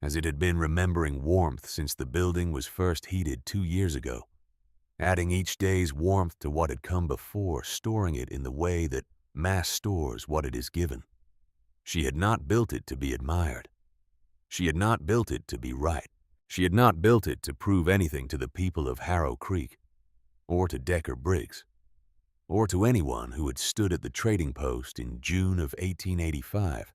as it had been remembering warmth since the building was first heated 2 years ago, adding each day's warmth to what had come before, storing it in the way that mass stores what it is given. She had not built it to be admired. She had not built it to be right. She had not built it to prove anything to the people of Harrow Creek, or to Decker Briggs, or to anyone who had stood at the trading post in June of 1885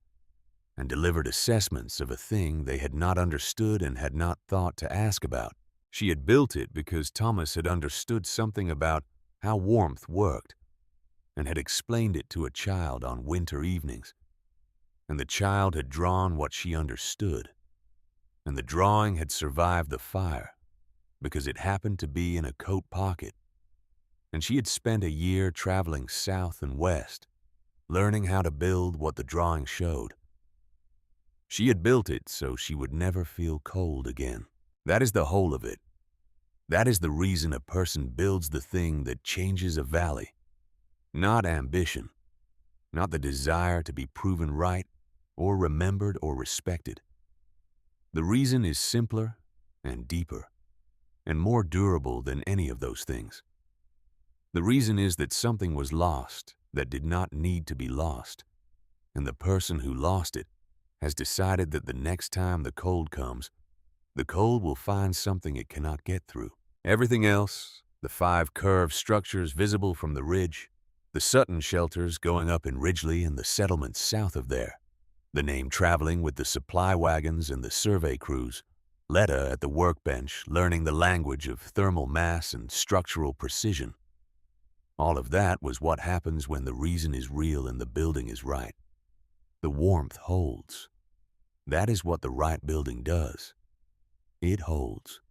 and delivered assessments of a thing they had not understood and had not thought to ask about. She had built it because Thomas had understood something about how warmth worked and had explained it to a child on winter evenings, and the child had drawn what she understood, and the drawing had survived the fire because it happened to be in a coat pocket, and she had spent a year traveling south and west, learning how to build what the drawing showed. She had built it so she would never feel cold again. That is the whole of it. That is the reason a person builds the thing that changes a valley. Not ambition, not the desire to be proven right or remembered or respected. The reason is simpler and deeper and more durable than any of those things. The reason is that something was lost that did not need to be lost, and the person who lost it has decided that the next time the cold comes, the cold will find something it cannot get through. Everything else, the 5 curved structures visible from the ridge, the Sutton shelters going up in Ridgely and the settlements south of there, the name traveling with the supply wagons and the survey crews, Letta at the workbench learning the language of thermal mass and structural precision. All of that was what happens when the reason is real and the building is right. The warmth holds. That is what the right building does. It holds.